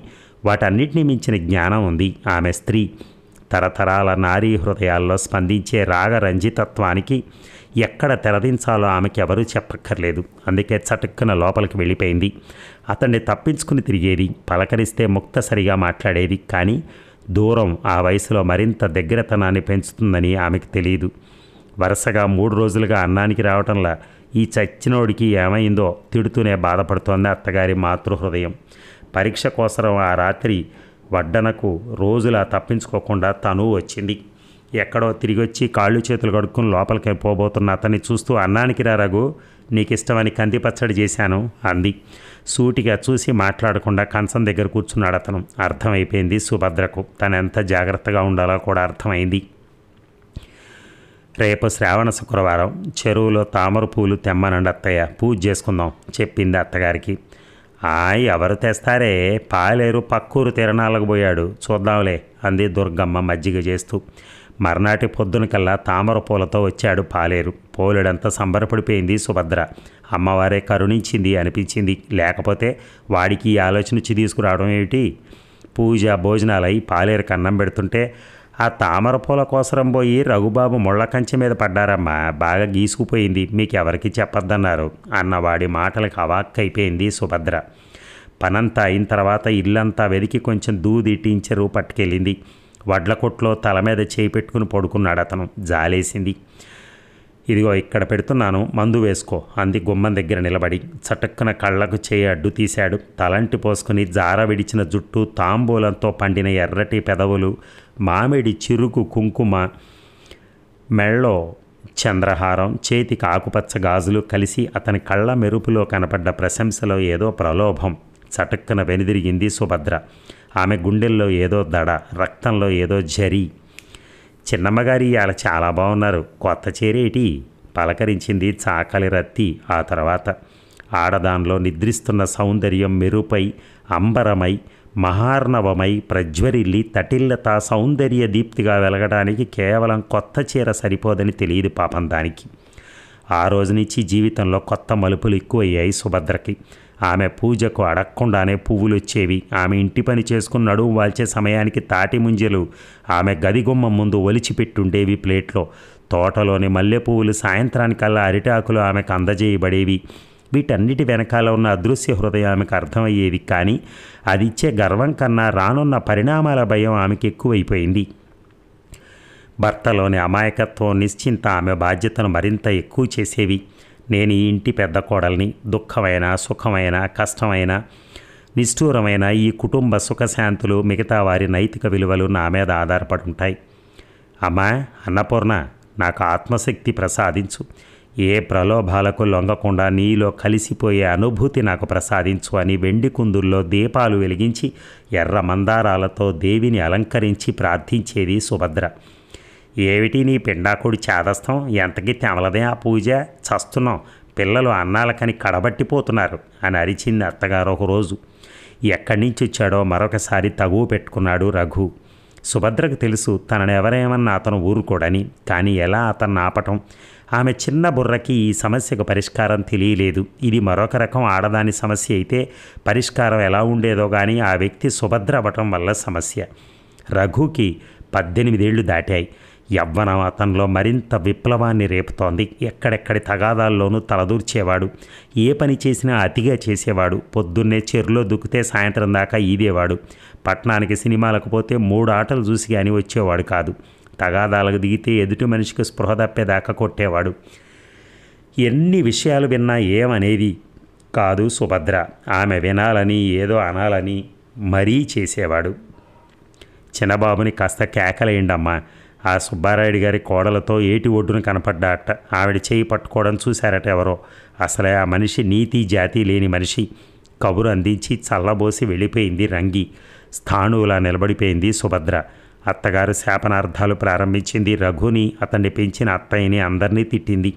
వాటన్నిటినీ మించిన జ్ఞానం ఉంది. ఆమె స్త్రీ. తరతరాల నారీ హృదయాల్లో స్పందించే రాగరంజితత్వానికి ఎక్కడ తెరదించాలో ఆమెకి ఎవరూ చెప్పక్కర్లేదు. అందుకే చటుక్కున లోపలికి వెళ్ళిపోయింది. అతన్ని తప్పించుకుని తిరిగేది, పలకరిస్తే ముక్తసరిగా మాట్లాడేది. కానీ దూరం ఆ వయసులో మరింత దగ్గరతనాన్ని పెంచుతుందని ఆమెకు తెలియదు. వరుసగా 3 రోజులుగా అన్నానికి రావటంలా ఈ చచ్చినోడికి ఏమైందో తిడుతూనే బాధపడుతోంది అత్తగారి మాతృహృదయం. పరీక్ష కోసరం ఆ రాత్రి వడ్డనకు రోజులా తప్పించుకోకుండా తను వచ్చింది. ఎక్కడో తిరిగొచ్చి కాళ్ళు చేతులు కడుక్కుని లోపలికి పోబోతున్న అతన్ని చూస్తూ, అన్నానికి రా రఘు, నీకు ఇష్టమని కంది పచ్చడి చేశాను అంది. సూటిగా చూసి మాట్లాడకుండా కంచం దగ్గర కూర్చున్నాడు అతను. అర్థమైపోయింది సుభద్రకు. తను ఎంత జాగ్రత్తగా ఉండాలో కూడా అర్థమైంది. రేపు శ్రావణ శుక్రవారం, చెరువులో తామర పూలు తెమ్మనండి అత్తయ్య, పూజ చేసుకుందాం చెప్పింది అత్తగారికి. ఎవరు తెస్తారే, పాలేరు పక్కూరు తిరణాలకు పోయాడు, చూద్దాంలే అంది దుర్గమ్మ మజ్జిగ చేస్తూ. మర్నాటి పొద్దునకల్లా తామర పూలతో వచ్చాడు పాలేరు. పోలేడంతా సంబరపడిపోయింది సుభద్ర. అమ్మవారే కరుణించింది అనిపించింది. లేకపోతే వాడికి ఈ ఆలోచన వచ్చి తీసుకురావడం ఏమిటి? పూజ భోజనాలై పాలేరుకి అన్నం పెడుతుంటే ఆ తామర పూల కోసరం పోయి రఘుబాబు ముళ్ళ కంచె మీద పడ్డారమ్మా, బాగా గీసుకుపోయింది, మీకు ఎవరికి చెప్పొద్దన్నారు అన్నవాడి మాటలకు అవాక్కైపోయింది సుభద్ర. పనంతా అయిన తర్వాత ఇల్లంతా వెదికి కొంచెం దూది టీంచరు పట్టుకెళ్ళింది. వడ్ల కొట్లో తల మీద చేయి పెట్టుకుని పడుకున్నాడు అతను. జాలేసింది. ఇదిగో ఇక్కడ పెడుతున్నాను, మందు వేసుకో అంది గుమ్మం దగ్గర నిలబడి. చటుక్కున కళ్ళకు చేయి అడ్డు తీశాడు. తలంటి పోసుకుని జార విడిచిన జుట్టు, తాంబూలంతో పండిన ఎర్రటి పెదవులు, మామిడి చిరుకు కుంకుమ, మెళ్ళో చంద్రహారం, చేతికి ఆకుపచ్చ గాజులు కలిసి అతని కళ్ళ మెరుపులో కనపడ్డ ప్రశంసలో ఏదో ప్రలోభం. చటుక్కున వెనుదిరిగింది సుభద్ర. ఆమె గుండెల్లో ఏదో దడ, రక్తంలో ఏదో జరి. చిన్నమ్మగారి ఇవాళ చాలా బాగున్నారు, కొత్త చీరేటి పలకరించింది చాకలి రత్తి. ఆ తర్వాత ఆడదానిలో నిద్రిస్తున్న సౌందర్యం మెరుపై, అంబరమై, మహార్ణవమై ప్రజ్వరిల్లి తటిల్లత సౌందర్య దీప్తిగా వెలగడానికి కేవలం కొత్త చీర సరిపోదని తెలియదు పాపం దానికి. ఆ రోజు నుంచి జీవితంలో కొత్త మలుపులు ఎక్కువయ్యాయి సుభద్రకి. ఆమె పూజకు అడగకుండానే పువ్వులు వచ్చేవి. ఆమె ఇంటి పని చేసుకుని నడుము వాల్చే సమయానికి తాటి ముంజలు ఆమె గదిగుమ్మం ముందు ఒలిచిపెట్టుండేవి ప్లేట్లో. తోటలోని మల్లె పువ్వులు సాయంత్రానికల్లా అరిటాకులు ఆమెకు అందజేయబడేవి. వీటన్నిటి వెనకాల ఉన్న అదృశ్య హృదయం ఆమెకు అర్థమయ్యేది. కానీ అది ఇచ్చే గర్వం కన్నా రానున్న పరిణామాల భయం ఆమెకు ఎక్కువైపోయింది. భర్తలోని అమాయకత్వం, నిశ్చింత ఆమె బాధ్యతను మరింత ఎక్కువ చేసేవి. నేను ఈ ఇంటి పెద్ద కోడల్ని. దుఃఖమైన, సుఖమైన, కష్టమైన, నిష్ఠూరమైన ఈ కుటుంబ సుఖశాంతులు, మిగతా వారి నైతిక విలువలు నా మీద ఆధారపడి ఉంటాయి. అమ్మా అన్నపూర్ణ, నాకు ఆత్మశక్తి ప్రసాదించు. ఏ ప్రలోభాలకు లొంగకుండా నీలో కలిసిపోయే అనుభూతి నాకు ప్రసాదించు అని వెండి కుందుల్లో దీపాలు వెలిగించి ఎర్ర మందారాలతో దేవిని అలంకరించి ప్రార్థించేది సుభద్ర. ఏమిటి నీ పిండాకుడి చాదస్తం, ఎంతకీ తెమలదే ఆ పూజ, చస్తున్నాం, పిల్లలు అన్నాలకని కడబట్టిపోతున్నారు అని అరిచింది అత్తగారు ఒకరోజు. ఎక్కడి నుంచి వచ్చాడో మరొకసారి తగువ పెట్టుకున్నాడు రఘు. సుభద్రకు తెలుసు తనను ఎవరేమన్నా అతను ఊరుకోడని. కానీ ఎలా అతన్ని ఆపటం? ఆమె చిన్న బుర్రకి ఈ సమస్యకు పరిష్కారం తెలియలేదు. ఇది మరొక రకం ఆడదాని సమస్య అయితే పరిష్కారం ఎలా ఉండేదో కానీ ఆ వ్యక్తి సుభద్ర అవ్వటం వల్ల సమస్య. రఘుకి 18 ఏళ్లు దాటాయి. యవ్వనం అతనిలో మరింత విప్లవాన్ని రేపుతోంది. ఎక్కడెక్కడి తగాదాల్లోనూ తలదూర్చేవాడు. ఏ పని చేసినా అతిగా చేసేవాడు. పొద్దున్నే చెరులో దుక్కితే సాయంత్రం దాకా ఈదేవాడు. పట్టణానికి సినిమాలకు పోతే 3 ఆటలు చూసి కానీ వచ్చేవాడు కాదు. తగాదాలకు దిగితే ఎదుటి మనిషికి స్పృహ తప్పేదాకా కొట్టేవాడు. ఎన్ని విషయాలు విన్నా ఏమనేది కాదు సుభద్ర. ఆమె వినాలని ఏదో అనాలని మరీ చేసేవాడు. చిన్నబాబుని కాస్త కేకలేయండమ్మా. ఆ సుబ్బారాయుడు గారి కోడలతో ఏటి ఒడ్డున కనపడ్డాట. ఆవిడ చేయి పట్టుకోవడం చూశారట ఎవరో. అసలే ఆ మనిషి నీతి జాతి లేని మనిషి. కబురు అందించి చల్లబోసి వెళ్ళిపోయింది రంగి. స్థాణువులా నిలబడిపోయింది సుభద్ర. అత్తగారు శాపనార్థాలు ప్రారంభించింది. రఘుని, అతన్ని పెంచిన అత్తయ్యని అందరినీ తిట్టింది.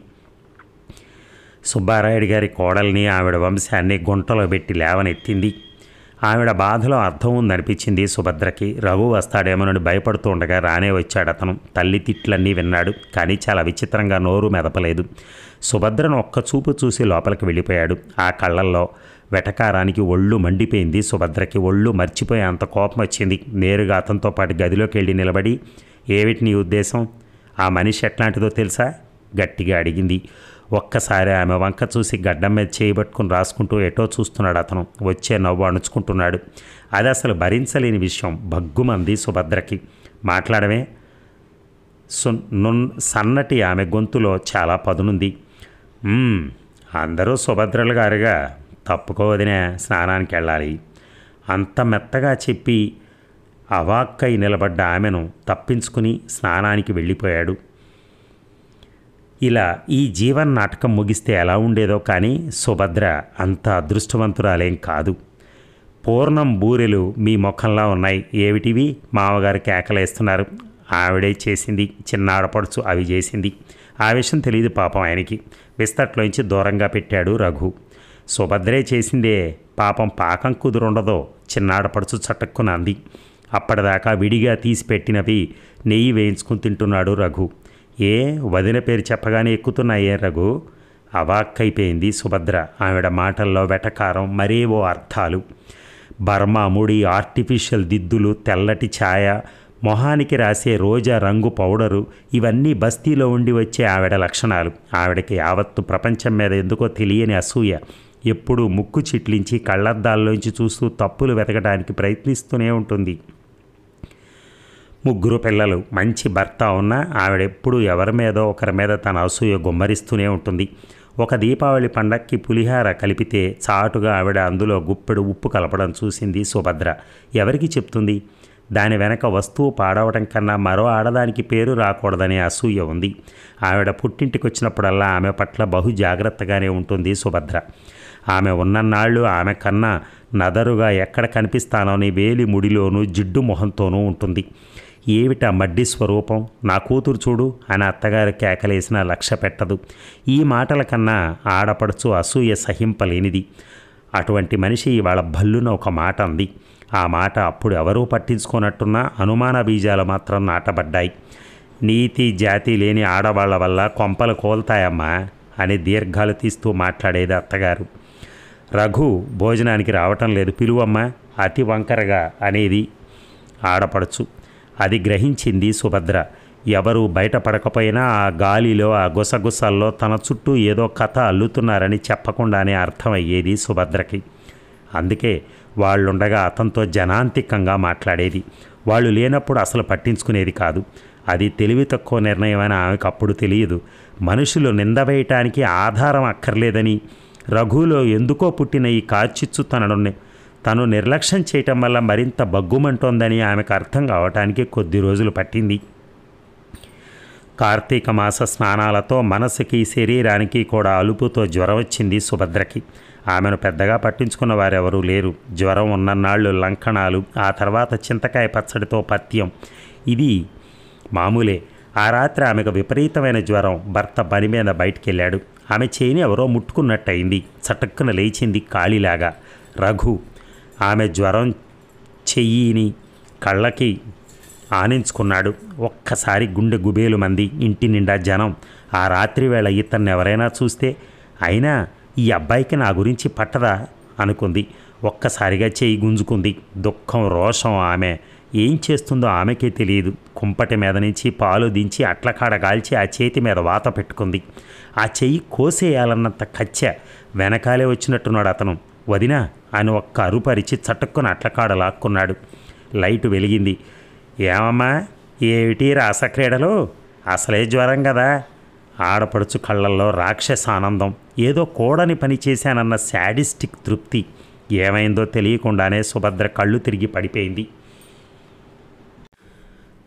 సుబ్బారాయుడు గారి కోడల్ని, ఆవిడ వంశాన్ని గుంటలో పెట్టి లేవనెత్తింది. ఆవిడ బాధలో అర్థం ఉందనిపించింది సుభద్రకి. రఘు వస్తాడేమోనని భయపడుతూ ఉండగా రానే వచ్చాడు అతను. తల్లి తిట్లన్నీ విన్నాడు, కానీ చాలా విచిత్రంగా నోరు మెదపలేదు. సుభద్రను ఒక్క చూపు చూసి లోపలికి వెళ్ళిపోయాడు. ఆ కళ్ళల్లో వెటకారానికి ఒళ్ళు మండిపోయింది సుభద్రకి. ఒళ్ళు మర్చిపోయి అంత కోపం వచ్చింది. నేరుగా అతనితో పాటు గదిలోకి వెళ్ళి నిలబడి, ఏమిటి నీ ఉద్దేశం? ఆ మనిషి ఎట్లాంటిదో తెలుసా? గట్టిగా అడిగింది. ఒక్కసారి ఆమె వంక చూసి గడ్డం మీద చేయబట్టుకుని రాసుకుంటూ ఎటో చూస్తున్నాడు అతను. వచ్చే నవ్వు అణుచుకుంటున్నాడు. అది అసలు భరించలేని విషయం. భగ్గుమంది సుభద్రకి. మాట్లాడమే. సన్నటి ఆమె గొంతులో చాలా పదునుంది. అందరూ సుభద్రలు గారుగా, తప్పుకోవదినే, స్నానానికి వెళ్ళాలి. అంత మెత్తగా చెప్పి అవాక్కై నిలబడ్డ ఆమెను తప్పించుకుని స్నానానికి వెళ్ళిపోయాడు. ఇలా ఈ జీవన నాటకం ముగిస్తే ఎలా ఉండేదో కానీ సుభద్ర అంత అదృష్టవంతురాలేం కాదు. పూర్ణం బూరెలు మీ ముఖంలా ఉన్నాయి. ఏమిటివి? మామగారు కేకలేస్తున్నారు. ఆవిడే చేసింది. చిన్న ఆడపడుచు అవి చేసింది. ఆ విషయం తెలియదు పాపం ఆయనకి. విస్తట్లోంచి దూరంగా పెట్టాడు రఘు. సుభద్రే చేసిందే. పాపం పాకం కుదురుండదో. చిన్నాడపడుచు చటక్కున అంది. అప్పటిదాకా విడిగా తీసి పెట్టినవి నెయ్యి వేయించుకుని తింటున్నాడు రఘు. ఏ వదిన పేరు చెప్పగానే ఎక్కుతున్నాయే రఘు? అవాక్కైపోయింది సుభద్ర. ఆవిడ మాటల్లో వెటకారం, మరేవో అర్థాలు. బర్మా ముడి, ఆర్టిఫిషియల్ దిద్దులు, తెల్లటి ఛాయ, మొహానికి రాసే రోజా రంగు పౌడరు, ఇవన్నీ బస్తీలో ఉండి వచ్చే ఆవిడ లక్షణాలు. ఆవిడకి యావత్తు ప్రపంచం మీద ఎందుకో తెలియని అసూయ. ఎప్పుడూ ముక్కు చిట్లించి కళ్ళద్దాల్లోంచి చూస్తూ తప్పులు వెతకడానికి ప్రయత్నిస్తూనే ఉంటుంది. 3 పిల్లలు, మంచి భర్త ఉన్నా ఆవిడెప్పుడు ఎవరి మీదో ఒకరి మీద తన అసూయ గుమ్మరిస్తూనే ఉంటుంది. ఒక దీపావళి పండక్కి పులిహార కలిపితే చాటుగా ఆవిడ అందులో గుప్పెడు ఉప్పు కలపడం చూసింది సుభద్ర. ఎవరికి చెప్తుంది? దాని వెనక వస్తువు పాడవడం కన్నా మరో ఆడదానికి పేరు రాకూడదనే అసూయ ఉంది. ఆవిడ పుట్టింటికి వచ్చినప్పుడల్లా ఆమె పట్ల బహు జాగ్రత్తగానే ఉంటుంది సుభద్ర. ఆమె ఉన్నన్నాళ్ళు ఆమె కన్నా నదరుగా ఎక్కడ కనిపిస్తానోని వేలి ముడిలోనూ జిడ్డు మొహంతోనూ ఉంటుంది. ఏమిటా మడ్డి స్వరూపం, నా కూతురు చూడు అని అత్తగారు కేకలేసినా లక్ష్య పెట్టదు. ఈ మాటల కన్నా ఆడపడుచు అసూయ సహింపలేనిది. అటువంటి మనిషి ఇవాళ భల్లున ఒక మాట అంది. ఆ మాట అప్పుడు ఎవరూ పట్టించుకోనట్టున్నా అనుమాన బీజాలు మాత్రం నాటబడ్డాయి. నీతి జాతి లేని ఆడవాళ్ల వల్ల కొంపలు కోల్తాయమ్మా అని దీర్ఘాలు తీస్తూ మాట్లాడేది అత్తగారు. రఘు భోజనానికి రావటం లేదు, పిలువమ్మా అతి వంకరగా అనేది ఆడపడుచు. అది గ్రహించింది సుభద్ర. ఎవరు బయటపడకపోయినా ఆ గాలిలో, ఆ గుసగుసల్లో తన చుట్టూ ఏదో కథ అల్లుతున్నారని చెప్పకుండానే అర్థమయ్యేది సుభద్రకి. అందుకే వాళ్ళుండగా అతనితో జనాంతికంగా మాట్లాడేది. వాళ్ళు లేనప్పుడు అసలు పట్టించుకునేది కాదు. అది తెలివి తక్కువ నిర్ణయం అని ఆమెకు అప్పుడు తెలియదు. మనుషులు నిందవేయటానికి ఆధారం అక్కర్లేదని, రఘులో ఎందుకో పుట్టిన ఈ కార్చిచ్చు తను నిర్లక్ష్యం చేయటం వల్ల మరింత బగ్గుమంటోందని ఆమెకు అర్థం కావటానికి కొద్ది రోజులు పట్టింది. కార్తీక మాస స్నానాలతో మనసుకి, శరీరానికి కూడా అలుపుతో జ్వరం వచ్చింది సుభద్రకి. ఆమెను పెద్దగా పట్టించుకున్న వారెవరూ లేరు. జ్వరం ఉన్నన్నాళ్ళు లంకణాలు, ఆ తర్వాత చింతకాయ పచ్చడితో పథ్యం, ఇది మామూలే. ఆ రాత్రి ఆమెకు విపరీతమైన జ్వరం. భర్త పని మీద బయటికెళ్ళాడు. ఆమె చేయిని ఎవరో ముట్టుకున్నట్టయింది. చటుక్కున లేచింది కాళీలాగా. రఘు ఆమె జ్వరం చెయ్యిని కళ్ళకి ఆనించుకున్నాడు. ఒక్కసారి గుండె గుబేలు మంది. ఇంటి నిండా జనం. ఆ రాత్రి వేళ ఇతన్ని ఎవరైనా చూస్తే, అయినా ఈ అబ్బాయికి నా గురించి పట్టదా అనుకుంది. ఒక్కసారిగా చెయ్యి గుంజుకుంది. దుఃఖం, రోషం ఆమె ఏం చేస్తుందో ఆమెకే తెలియదు. కుంపటి మీద నుంచి పాలు దించి అట్లకాడ గాల్చి ఆ చేతి మీద వాత పెట్టుకుంది. ఆ చెయ్యి కోసేయాలన్నంత కచ్చ వెనకాలే వచ్చినట్టున్నాడు అతను. వదినా అని ఒక్క అరుపరిచి చటుక్కున అట్లకాడ లాక్కున్నాడు. లైటు వెలిగింది. ఏమమ్మా, ఏమిటి రాసక్రీడలు? అసలే జ్వరం కదా. ఆడపడుచు కళ్ళల్లో రాక్షస ఆనందం, ఏదో కూడని పని చేశానన్న శాడిస్టిక్ తృప్తి. ఏమైందో తెలియకుండానే సుభద్ర కళ్ళు తిరిగి పడిపోయింది.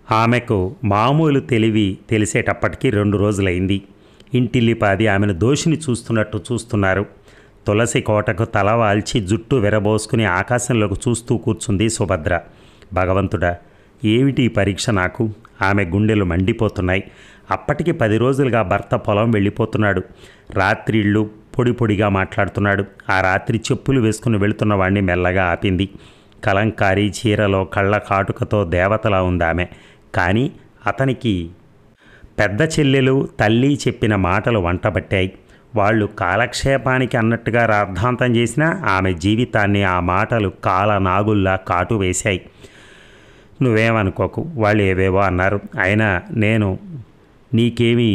ఆమెకు మామూలు తెలివి తెలిసేటప్పటికీ 2 రోజులైంది. ఇంటిల్లిపాది ఆమెను దోషిని చూస్తున్నట్టు చూస్తున్నారు. తులసి కోటకు తల వాల్చి జుట్టు విరబోసుకుని ఆకాశంలోకి చూస్తూ కూర్చుంది సుభద్ర. భగవంతుడా, ఏమిటి పరీక్ష నాకు? ఆమె గుండెలు మండిపోతున్నాయి. అప్పటికి 10 రోజులుగా భర్త పొలం వెళ్ళిపోతున్నాడు. రాత్రిళ్ళు పొడి పొడిగా మాట్లాడుతున్నాడు. ఆ రాత్రి చెప్పులు వేసుకుని వెళుతున్న వాడిని మెల్లగా ఆపింది. కలంకారీ చీరలో కళ్ళ కాటుకతో దేవతలా ఉందామె. కానీ అతనికి పెద్ద చెల్లెలు తల్లి చెప్పిన మాటలు వంటబట్టాయి. వాళ్ళు కాలక్షేపానికి అన్నట్టుగా రాద్ధాంతం చేసినా ఆమె జీవితాన్ని ఆ మాటలు కాలనాగుల్లా కాటు వేశాయి. నువ్వేమనుకోకు, వాళ్ళు ఏవేవో అన్నారు. అయినా నేను నీకేమీ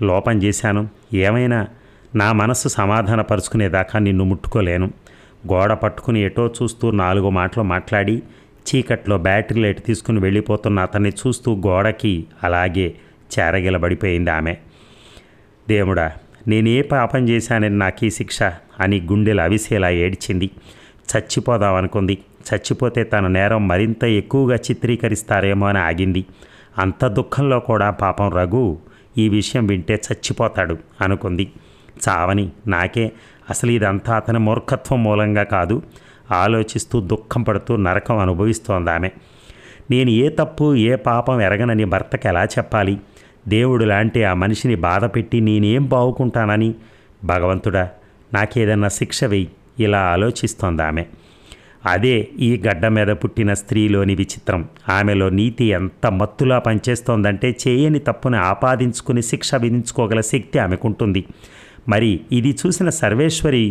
లోపం చేశాను? ఏమైనా నా మనస్సు సమాధానపరుచుకునేదాకా నిన్ను ముట్టుకోలేను. గోడ పట్టుకుని ఎటో చూస్తూ 4 మాటలు మాట్లాడి చీకట్లో బ్యాటరీ లైట్ తీసుకుని వెళ్ళిపోతున్న అతన్ని చూస్తూ గోడకి అలాగే చేరగిలబడిపోయింది ఆమె. దేవుడా, నేనే పాపం చేశానని నాకీ శిక్ష అని గుండెలు అవిసేలా ఏడ్చింది. చచ్చిపోదామనుకుంది. చచ్చిపోతే తన నేరం మరింత ఎక్కువగా చిత్రీకరిస్తారేమో అని ఆగింది. అంత దుఃఖంలో కూడా పాపం రఘు ఈ విషయం వింటే చచ్చిపోతాడు అనుకుంది. చావని, నాకే అసలు ఇదంతా అతని మూర్ఖత్వం మూలంగా కాదు. ఆలోచిస్తూ దుఃఖం పడుతూ నరకం అనుభవిస్తోంది ఆమె. నేను ఏ తప్పు ఏ పాపం ఎరగనని భర్తకి ఎలా చెప్పాలి? దేవుడు లాంటి ఆ మనిషిని బాధ పెట్టి నేనేం బావుకుంటానని? భగవంతుడా, నాకేదన్నా శిక్ష వెయ్యి, ఇలా ఆలోచిస్తోంది ఆమె. అదే ఈ గడ్డ మీద పుట్టిన స్త్రీలోని విచిత్రం. ఆమెలో నీతి ఎంత మత్తులా పనిచేస్తోందంటే చేయని తప్పుని ఆపాదించుకుని శిక్ష విధించుకోగల శక్తి ఆమెకుంటుంది. మరి ఇది చూసిన సర్వేశ్వరి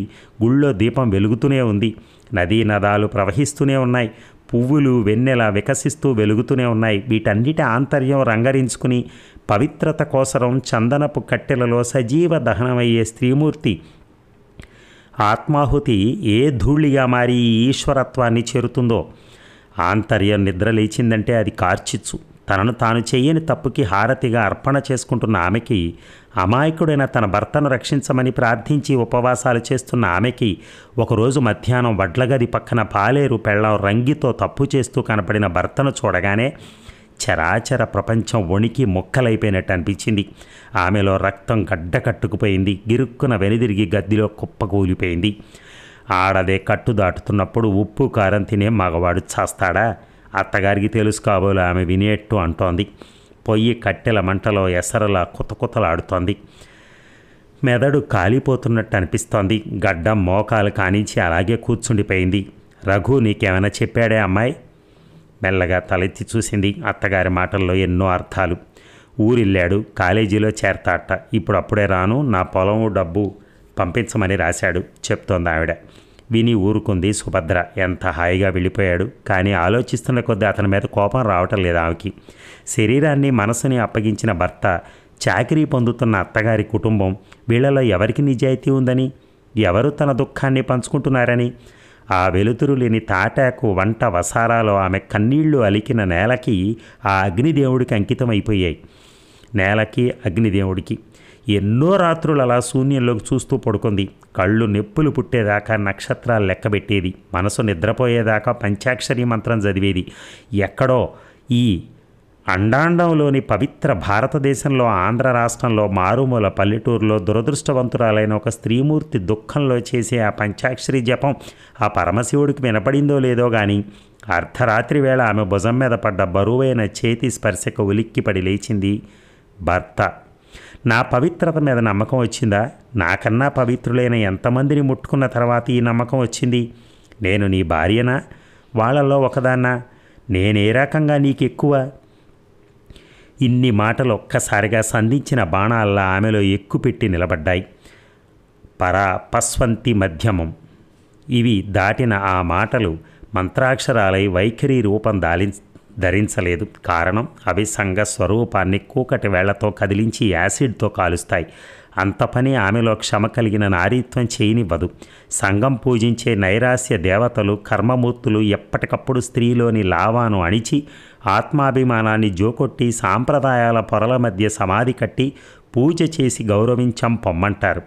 గుళ్ళో దీపం వెలుగుతూనే ఉంది. నదీ నదాలు ప్రవహిస్తూనే ఉన్నాయి. పువ్వులు వెన్నెల వికసిస్తూ వెలుగుతూనే ఉన్నాయి. వీటన్నిటి ఆంతర్యం రంగరించుకుని పవిత్రత కోసరం చందనపు కట్టెలలో సజీవ దహనమయ్యే స్త్రీమూర్తి ఆత్మాహుతి ఏ ధూళిగా మారి ఈశ్వరత్వాన్ని చేరుతుందో. ఆంతర్యం నిద్ర లేచిందంటే అది కార్చిచ్చు. తనను తాను చేయని తప్పుకి హారతిగా అర్పణ చేసుకుంటున్న ఆమెకి, అమాయకుడైన తన భర్తను రక్షించమని ప్రార్థించి ఉపవాసాలు చేస్తున్న ఆమెకి ఒకరోజు మధ్యాహ్నం వడ్లగది పక్కన పాలేరు పెళ్ళం రంగితో తప్పు చేస్తూ కనపడిన భర్తను చూడగానే చరాచర ప్రపంచం వణికి మొక్కలైపోయినట్టు అనిపించింది. ఆమెలో రక్తం గడ్డ కట్టుకుపోయింది. గిరుక్కున వెనుదిరిగి గద్దిలో కుప్పకూలిపోయింది. ఆడదే కట్టు దాటుతున్నప్పుడు ఉప్పు కారం తినే మగవాడు చేస్తాడా? అత్తగారికి తెలుసు కాబోలు ఆమె వినేట్టు అంటోంది. పొయ్యి కట్టెల మంటలో ఎసరలా కుతకుతలాడుతోంది. మెదడు కాలిపోతున్నట్టు అనిపిస్తోంది. గడ్డం మోకాలు కానించి అలాగే కూర్చుండిపోయింది. రఘు నీకేమైనా చెప్పాడే అమ్మాయి? మెల్లగా తలెత్తి చూసింది. అత్తగారి మాటల్లో ఎన్నో అర్థాలు. ఊరిల్లాడు, కాలేజీలో చేరతాట. అప్పుడే రాను, నా పొలం డబ్బు పంపించమని రాశాడు చెప్తోంది ఆవిడ. విని ఊరుకుంది సుభద్ర. ఎంత హాయిగా వెళ్ళిపోయాడు. కానీ ఆలోచిస్తున్న కొద్దీ అతని మీద కోపం రావటం లేదు ఆమెకి. శరీరాన్ని మనసుని అప్పగించిన భర్త, చాకిరీ పొందుతున్న అత్తగారి కుటుంబం, వీళ్ళలో ఎవరికి నిజాయితీ ఉందని, ఎవరు తన దుఃఖాన్ని పంచుకుంటున్నారని, ఆ వెలుతురు లేని తాటాకు వంట వసారాలో ఆమె కన్నీళ్లు అలికిన నేలకి ఆ అగ్నిదేవుడికి అంకితమైపోయాయి. నేలకి అగ్నిదేవుడికి ఎన్నో రాత్రులు అలా శూన్యంలోకి చూస్తూ పడుకుంది. కళ్ళు నెప్పులు పుట్టేదాకా నక్షత్రాలు లెక్కబెట్టేది. మనసు నిద్రపోయేదాకా పంచాక్షరి మంత్రం చదివేది. ఎక్కడో ఈ అండాండంలోని పవిత్ర భారతదేశంలో ఆంధ్ర రాష్ట్రంలో మారుమూల పల్లెటూరులో దురదృష్టవంతురాలైన ఒక స్త్రీమూర్తి దుఃఖంలో చేసే ఆ పంచాక్షరి జపం ఆ పరమశివుడికి వినపడిందో లేదో కానీ అర్ధరాత్రి వేళ ఆమె భుజం మీద పడ్డ బరువైన చేతి స్పర్శకు ఉలిక్కిపడి లేచింది భర్త. నా పవిత్రత మీద నమ్మకం వచ్చిందా? నాకన్నా పవిత్రులైన ఎంతమందిని ముట్టుకున్న తర్వాత ఈ నమ్మకం వచ్చింది? నేను నీ భార్యనా? వాళ్ళల్లో ఒకదాన్నా? నేనే రకంగా నీకెక్కువ? ఇన్ని మాటలు ఒక్కసారిగా సంధించిన బాణాల్లా ఆమెలో ఎక్కుపెట్టి నిలబడ్డాయి. పస్వంతి మధ్యమం. ఇవి దాటిన ఆ మాటలు మంత్రాక్షరాలై వైఖరి రూపం ధరించలేదు. కారణం, అవి సంఘ స్వరూపాన్ని కూకటి వేళ్లతో కదిలించి యాసిడ్తో కాలుస్తాయి. అంత పని ఆమెలో క్షమ కలిగిన నారీత్వం చేయనివ్వదు. సంఘం పూజించే నైరాస్య దేవతలు, కర్మమూర్తులు ఎప్పటికప్పుడు స్త్రీలోని లావాను అణిచి ఆత్మాభిమానాన్ని జోకొట్టి సాంప్రదాయాల పొరల మధ్య సమాధి కట్టి పూజ చేసి గౌరవించాం పొమ్మంటారు.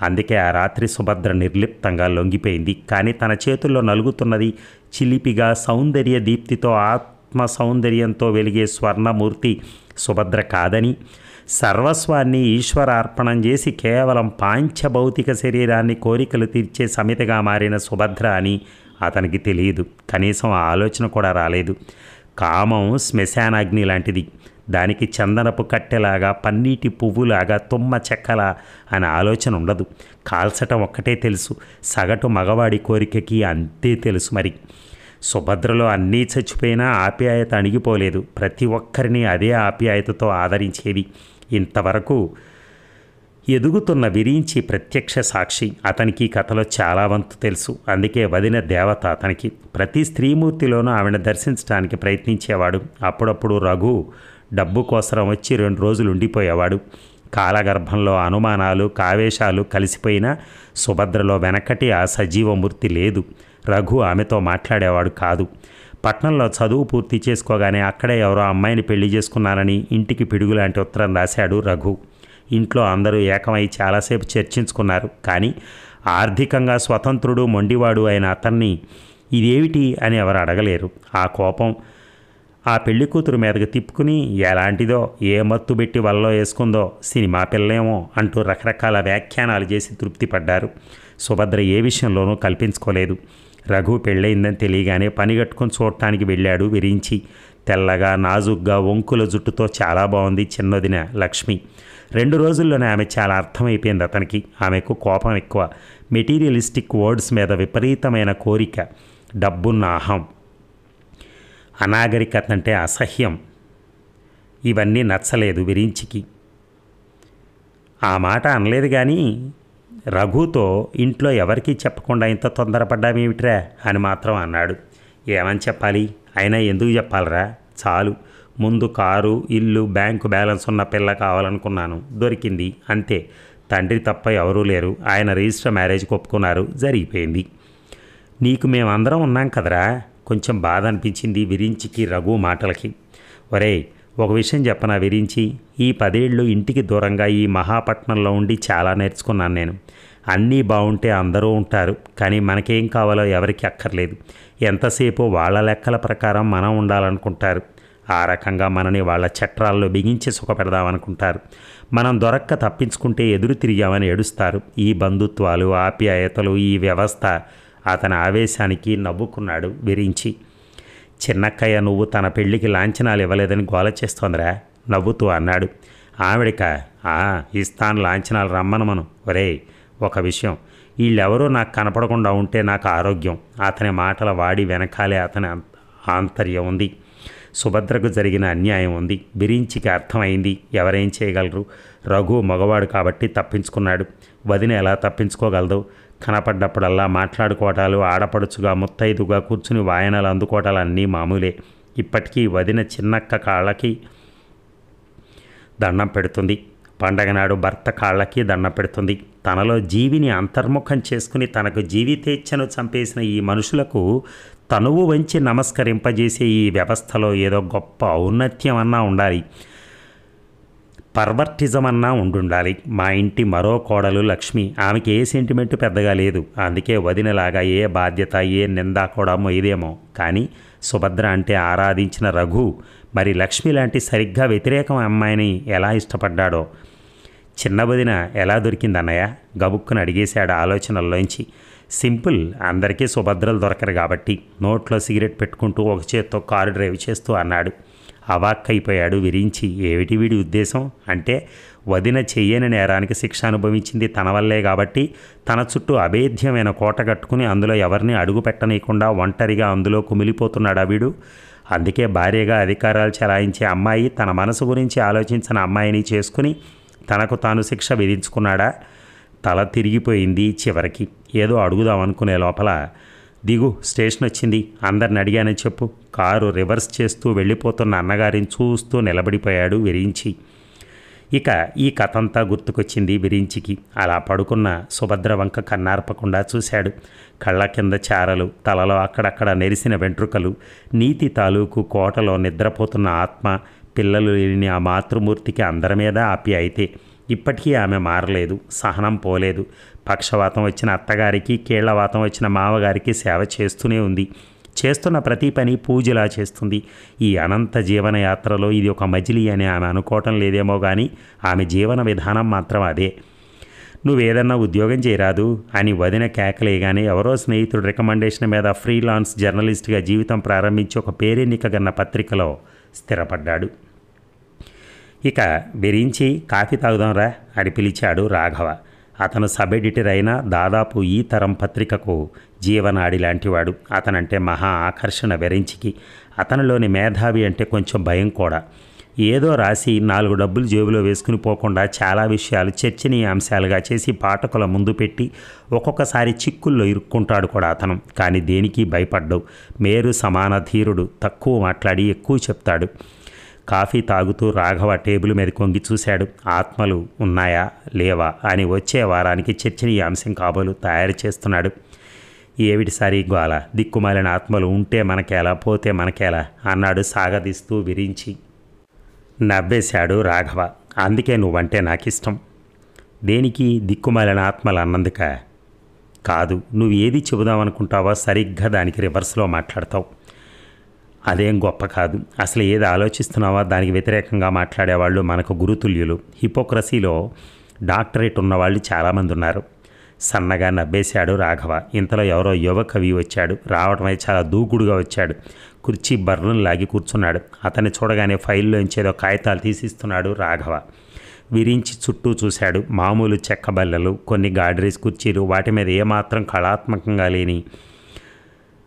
అందుకే ఆ రాత్రి సుభద్ర నిర్లిప్తంగా లొంగిపోయింది. కానీ తన చేతుల్లో నలుగుతున్నది చిలిపిగా సౌందర్య దీప్తితో ఆత్మ సౌందర్యంతో వెలిగే స్వర్ణమూర్తి సుభద్ర కాదని, సర్వస్వాన్ని ఈశ్వరార్పణం చేసి కేవలం పాంచభౌతిక శరీరాన్ని కోరికలు తీర్చే సమితిగా మారిన సుభద్ర అని అతనికి తెలియదు. కనీసం ఆ ఆలోచన కూడా రాలేదు. కామం శ్మశానాగ్ని లాంటిది. దానికి చందనపు కట్టెలాగా, పన్నీటి పువ్వులాగా, తుమ్మ చెక్కలా అనే ఆలోచన ఉండదు. కాల్చటం ఒక్కటే తెలుసు. సగటు మగవాడి కోరికకి అంతే తెలుసు. మరి సుభద్రలో అన్నీ చచ్చిపోయినా ఆప్యాయత అణిగిపోలేదు. ప్రతి ఒక్కరిని అదే ఆప్యాయతతో ఆదరించేది. ఇంతవరకు ఎదుగుతున్న విరించి ప్రత్యక్ష సాక్షి. అతనికి కథలో చాలా వంతు తెలుసు. అందుకే వదిన దేవత అతనికి. ప్రతి స్త్రీమూర్తిలోనూ ఆవిడ దర్శించడానికి ప్రయత్నించేవాడు. అప్పుడప్పుడు రఘు డబ్బు కోసం వచ్చి 2 రోజులు ఉండిపోయేవాడు. కాలగర్భంలో అనుమానాలు, కావేశాలు కలిసిపోయినా సుభద్రలో వెనకటి ఆ సజీవమూర్తి లేదు. రఘు ఆమెతో మాట్లాడేవాడు కాదు. పట్నంలో చదువు పూర్తి చేసుకోగానే అక్కడే ఎవరో అమ్మాయిని పెళ్లి చేసుకున్నానని ఇంటికి పిడుగులాంటి ఉత్తరం రాశాడు రఘు. ఇంట్లో అందరూ ఏకమై చాలాసేపు చర్చించుకున్నారు. కానీ ఆర్థికంగా స్వతంత్రుడు, మొండివాడు అయిన అతన్ని ఇదేమిటి అని ఎవరు అడగలేరు. ఆ కోపం ఆ పెళ్లి కూతురు మీదకి తిప్పుకుని ఎలాంటిదో, ఏ మత్తు పెట్టి వల్లో వేసుకుందో, సినిమా పిల్లేమో అంటూ రకరకాల వ్యాఖ్యానాలు చేసి తృప్తిపడ్డారు. సుభద్ర ఏ విషయంలోనూ కల్పించుకోలేదు. రఘు పెళ్ళయిందని తెలియగానే పనిగట్టుకుని చూడటానికి వెళ్ళాడు విరించి. తెల్లగా, నాజుగ్గా, వంకుల జుట్టుతో చాలా బాగుంది చిన్నదిన లక్ష్మి. 2 రోజుల్లోనే ఆమె చాలా అర్థమైపోయింది అతనికి. ఆమెకు కోపం ఎక్కువ. మెటీరియలిస్టిక్ వర్డ్స్ మీద విపరీతమైన కోరిక, డబ్బున్న అహం, అనాగరికత అంటే అసహ్యం. ఇవన్నీ నచ్చలేదు విరించికి. ఆ మాట అనలేదు కానీ రఘుతో ఇంట్లో ఎవరికీ చెప్పకుండా ఇంత తొందరపడ్డామేమిట్రా అని మాత్రం అన్నాడు. ఏమని చెప్పాలి? అయినా ఎందుకు చెప్పాలరా? చాలు, ముందు కారు, ఇల్లు, బ్యాంకు బ్యాలెన్స్ ఉన్న పిల్ల కావాలనుకున్నాను, దొరికింది, అంతే. తండ్రి తప్ప ఎవరూ లేరు. ఆయన రిజిస్టర్ మ్యారేజ్కి ఒప్పుకున్నారు, జరిగిపోయింది. నీకు మేమందరం ఉన్నాం కదరా. కొంచెం బాధ అనిపించింది విరించికి రఘు మాటలకి. ఒరేయ్, ఒక విషయం చెప్పనా విరించి? ఈ 10 ఏళ్ళు ఇంటికి దూరంగా ఈ మహాపట్నంలో ఉండి చాలా నేర్చుకున్నాను నేను. అన్నీ బాగుంటే అందరూ ఉంటారు, కానీ మనకేం కావాలో ఎవరికి అక్కర్లేదు. ఎంతసేపు వాళ్ళ లెక్కల ప్రకారం మనం ఉండాలనుకుంటారు. ఆ రకంగా మనని వాళ్ళ చట్రాల్లో బిగించి సుఖపెడదామనుకుంటారు. మనం దొరక్క తప్పించుకుంటే ఎదురు తిరిగామని ఏడుస్తారు. ఈ బంధుత్వాలు, ఆప్యాయతలు, ఈ వ్యవస్థ అతని ఆవేశానికి నవ్వుకున్నాడు విరించి. చిన్నక్కయ్య నువ్వు తన పెళ్లికి లాంఛనాలు ఇవ్వలేదని గోల చేస్తోందిరా నవ్వుతూ అన్నాడు. ఆవిడక ఇస్తాను లాంఛనాలు రమ్మనమను. ఒరేయ్, ఒక విషయం, వీళ్ళెవరూ నాకు కనపడకుండా ఉంటే నాకు ఆరోగ్యం. అతని మాటల వాడి వెనకాలే అతని ఆంతర్యం ఉంది. సుభద్రకు జరిగిన అన్యాయం ఉంది. విరించికి అర్థమైంది. ఎవరేం చేయగలరు? రఘు మగవాడు కాబట్టి తప్పించుకున్నాడు. వదిన ఎలా తప్పించుకోగలదు? కనపడ్డప్పుడల్లా మాట్లాడుకోవటాలు, ఆడపడుచుగా ముత్తైదుగా కూర్చుని వాయనాలు అందుకోవటాలు అన్నీ మామూలే. ఇప్పటికీ వదిన చిన్నక్క కాళ్ళకి దండం పెడుతుంది. పండగ నాడు భర్త కాళ్ళకి దండం పెడుతుంది. తనలో జీవిని అంతర్ముఖం చేసుకుని తనకు జీవితేచ్ఛను చంపేసిన ఈ మనుషులకు తనువు వంచి నమస్కరింపజేసే ఈ వ్యవస్థలో ఏదో గొప్ప ఔన్నత్యం అన్నా ఉండాలి, పర్వర్టిజం అన్నా ఉండుండాలి. మా ఇంటి మరో కోడలు లక్ష్మి. ఆమెకి ఏ సెంటిమెంటు పెద్దగా లేదు. అందుకే వదినలాగా ఏ బాధ్యత, ఏ నిందా కూడా మొయ్యదేమో. కానీ సుభద్ర అంటే ఆరాధించిన రఘు మరి లక్ష్మి లాంటి సరిగ్గా వ్యతిరేకం అమ్మాయిని ఎలా ఇష్టపడ్డాడో. చిన్న వదిన ఎలా దొరికిందన్నయ్య? గబుక్కుని అడిగేశాడు ఆలోచనల్లోంచి. సింపుల్, అందరికీ సుభద్రలు దొరకరు కాబట్టి. నోట్లో సిగరెట్ పెట్టుకుంటూ ఒక చేత్తో కారు డ్రైవ్ చేస్తూ అన్నాడు. అవాక్కైపోయాడు విరించి. ఏమిటి వీడి ఉద్దేశం? అంటే వదిన చెయ్యని నేరానికి శిక్ష అనుభవించింది తన వల్లే కాబట్టి తన చుట్టూ అభేద్యమైన కోట కట్టుకుని అందులో ఎవరిని అడుగు పెట్టనీయకుండా ఒంటరిగా అందులో కుమిలిపోతున్నాడా వీడు? అందుకే భార్యగా అధికారాలు చెలాయించే అమ్మాయి తన మనసు గురించి ఆలోచించిన అమ్మాయిని చేసుకుని తనకు తాను శిక్ష విధించుకున్నాడా? తల తిరిగిపోయింది చివరికి. ఏదో అడుగుదాం అనుకునే లోపల దిగు, స్టేషన్ వచ్చింది, అందరిని అడిగానని చెప్పు. కారు రివర్స్ చేస్తూ వెళ్ళిపోతున్న అన్నగారిని చూస్తూ నిలబడిపోయాడు విరించి. ఇక ఈ కథంతా గుర్తుకొచ్చింది విరించికి. అలా పడుకున్న సుభద్ర వంక కన్నార్పకుండా చూశాడు. కళ్ళ కింద చారలు, తలలో అక్కడక్కడ నెరిసిన వెంట్రుకలు, నీతి తాలూకు కోటలో నిద్రపోతున్న ఆత్మ, పిల్లలు లేని ఆ మాతృమూర్తికి అందరి మీద ఆప్యాయితే. ఇప్పటికీ ఆమె మారలేదు, సహనం పోలేదు. పక్షవాతం వచ్చిన అత్తగారికి, కీళ్లవాతం వచ్చిన మామగారికి సేవ చేస్తూనే ఉంది. చేస్తున్న ప్రతి పని పూజలా చేస్తుంది. ఈ అనంత జీవనయాత్రలో ఇది ఒక మజిలీ అని ఆమె అనుకోవటం లేదేమో కానీ ఆమె జీవన విధానం మాత్రం అదే. నువ్వేదన్నా ఉద్యోగం చేయరాదు అని వదిన కేకలేగానే ఎవరో స్నేహితుడు రికమెండేషన్ మీద ఫ్రీలాన్స్ జర్నలిస్ట్గా జీవితం ప్రారంభించి ఒక పేరెన్నికగన్న పత్రికలో స్థిరపడ్డాడు. ఇక విరించి కాఫీ తాగుదాంరా అని పిలిచాడు రాఘవ. అతను సబ్ ఎడిటర్ అయినా దాదాపు ఈ తరం పత్రికకు జీవనాడి లాంటివాడు. అతనంటే మహా ఆకర్షణ విరించికి. అతనిలోని మేధావి అంటే కొంచెం భయం కూడా. ఏదో రాసి 4 డబ్బులు జేబులో వేసుకుని పోకుండా చాలా విషయాలు చర్చనీయాంశాలుగా చేసి పాఠకుల ముందు పెట్టి ఒక్కొక్కసారి చిక్కుల్లో ఇరుక్కుంటాడు కూడా అతను. కానీ దేనికి భయపడ్డావు. మేరు సమాన ధీరుడు. తక్కువ మాట్లాడి ఎక్కువ చెప్తాడు. కాఫీ తాగుతూ రాఘవ టేబుల్ మీద కొంగి చూశాడు. ఆత్మలు ఉన్నాయా లేవా అని వచ్చే వారానికి చర్చనీయాంశం కాబోలు తయారు చేస్తున్నాడు. ఏవిటి సారి గోల, దిక్కుమాలిన ఆత్మలు ఉంటే మనకేలా పోతే మనకేలా అన్నాడు సాగదీస్తూ విరించి. నవ్వేశాడు రాఘవ. అందుకే నువ్వంటే నాకిష్టం. దేనికి దిక్కుమాలిన ఆత్మలు అన్నందుక? కాదు, నువ్వు ఏది చెబుదామనుకుంటావో సరిగ్గా దానికి రివర్స్లో మాట్లాడతావు. అదేం గొప్ప కాదు. అసలు ఏది ఆలోచిస్తున్నావో దానికి వ్యతిరేకంగా మాట్లాడేవాళ్ళు మనకు గురుతుల్యులు. హిపోక్రసీలో డాక్టరేట్ ఉన్నవాళ్ళు చాలామంది ఉన్నారు. సన్నగా నవ్వేశాడు రాఘవ. ఇంతలో ఎవరో యువ కవి వచ్చాడు. రావడమై చాలా దూకుడుగా వచ్చాడు. కుర్చీ బర్రును లాగి కూర్చున్నాడు. అతన్ని చూడగానే ఫైల్లోంచేదో కాగితాలు తీసిస్తున్నాడు రాఘవ. విరించి చుట్టూ చూశాడు. మామూలు చెక్క బల్లలు, కొన్ని గాడ్రేజ్ కుర్చీలు, వాటి మీద ఏమాత్రం కళాత్మకంగా లేని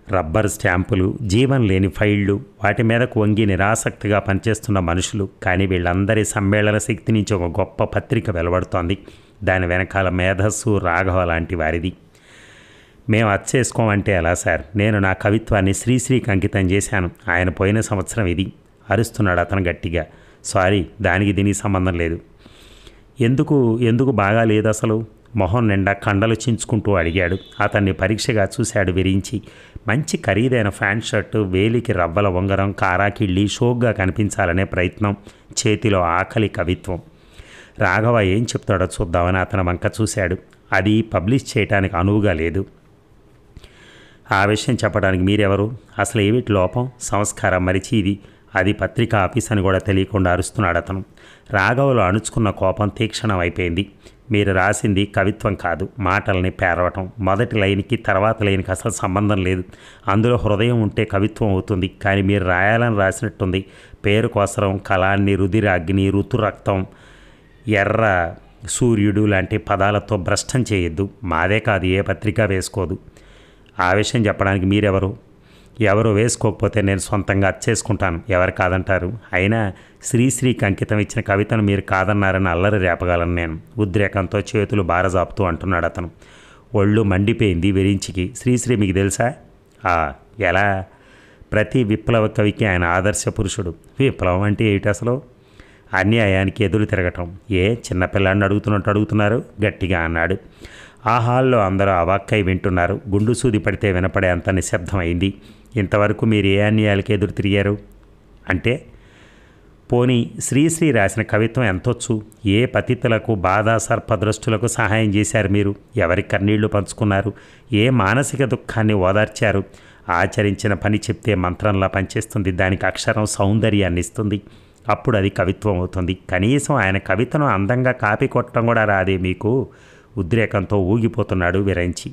రబ్బర్ స్టాంపులు, జీవం లేని ఫైళ్ళు, వాటి మీదకు వంగి నిరాసక్తిగా పనిచేస్తున్న మనుషులు. కానీ వీళ్ళందరి సమ్మేళన శక్తి నుంచి ఒక గొప్ప పత్రిక వెలువడుతోంది. దాని వెనకాల మేధస్సు రాఘవ లాంటి వారిది. మేము అచ్చేసుకోమంటే ఎలా సార్? నేను నా కవిత్వాన్ని శ్రీశ్రీకి అంకితం చేశాను. ఆయన పోయిన సంవత్సరం ఇది. అరుస్తున్నాడు అతను గట్టిగా. సారీ, దానికి దీనికి సంబంధం లేదు. ఎందుకు బాగా లేదు అసలు? మొహం నిండా కండలు చించుకుంటూ అడిగాడు. అతన్ని పరీక్షగా చూశాడు విరించి. మంచి ఖరీదైన ప్యాంట్ షర్టు, వేలికి రవ్వల ఉంగరం, కారాకిళ్ళి, షోక్గా కనిపించాలనే ప్రయత్నం, చేతిలో ఆకలి కవిత్వం. రాఘవ ఏం చెప్తాడో చూద్దామని అతని వంక చూశాడు. అది పబ్లిష్ చేయడానికి అనువుగా లేదు. ఆ విషయం చెప్పడానికి మీరెవరు? అసలు ఏమిటి లోపం? సంస్కారం మరిచి అది పత్రికా ఆఫీస్ అని కూడా తెలియకుండా అరుస్తున్నాడు అతను. రాఘవలో అణుచుకున్న కోపం తీక్షణం అయిపోయింది. మీరు రాసింది కవిత్వం కాదు, మాటల్ని పేరవటం. మొదటి లైన్కి తర్వాత లైన్కి అసలు సంబంధం లేదు. అందులో హృదయం ఉంటే కవిత్వం అవుతుంది. కానీ మీరు రాయాలని రాసినట్టుంది. పేరు కోసరం కళాన్ని, రుధిర అగ్ని, ఋతురక్తం, ఎర్ర సూర్యుడు లాంటి పదాలతో భ్రష్టం చేయొద్దు. మాదే కాదు, ఏ పత్రిక వేసుకోదు. ఆ విషయం చెప్పడానికి మీరెవరు? ఎవరు వేసుకోకపోతే నేను సొంతంగా అచ్చేసుకుంటాను. ఎవరు కాదంటారు? అయినా శ్రీశ్రీకి అంకితం ఇచ్చిన కవితను మీరు కాదన్నారని అల్లరి రేపగలను నేను. ఉద్రేకంతో చేతులు బారజాపుతూ అంటున్నాడు అతను. ఒళ్ళు మండిపోయింది విరించికి. శ్రీశ్రీ మీకు తెలుసా? ఎలా? ప్రతి విప్లవ కవికి ఆయన ఆదర్శ పురుషుడు. విప్లవం అంటే ఏమిటి అసలు? అన్యాయానికి ఎదురు తిరగటం. చిన్నపిల్లాడిని అడుగుతున్నట్టు అడుగుతున్నారు? గట్టిగా అన్నాడు. ఆ హాల్లో అందరూ అవాక్కై వింటున్నారు. గుండు సూది పడితే వినపడే అంత నిశ్శబ్దమైంది. ఇంతవరకు మీరు ఏ అన్యాయాలకు ఎదురు తిరిగారు? అంటే పోనీ శ్రీశ్రీ రాసిన కవిత్వం ఎంతొచ్చు? ఏ పతితులకు, బాధ సర్పద్రష్టులకు సహాయం చేశారు మీరు? ఎవరి కన్నీళ్లు పంచుకున్నారు? ఏ మానసిక దుఃఖాన్ని ఓదార్చారు? ఆచరించిన పని చెప్తే మంత్రంలా పనిచేస్తుంది. దానికి అక్షరం సౌందర్యాన్ని ఇస్తుంది. అప్పుడు అది కవిత్వం అవుతుంది. కనీసం ఆయన కవితను అందంగా కాపీ కొట్టడం కూడా రాదే మీకు? ఉద్రేకంతో ఊగిపోతున్నాడు విరించి.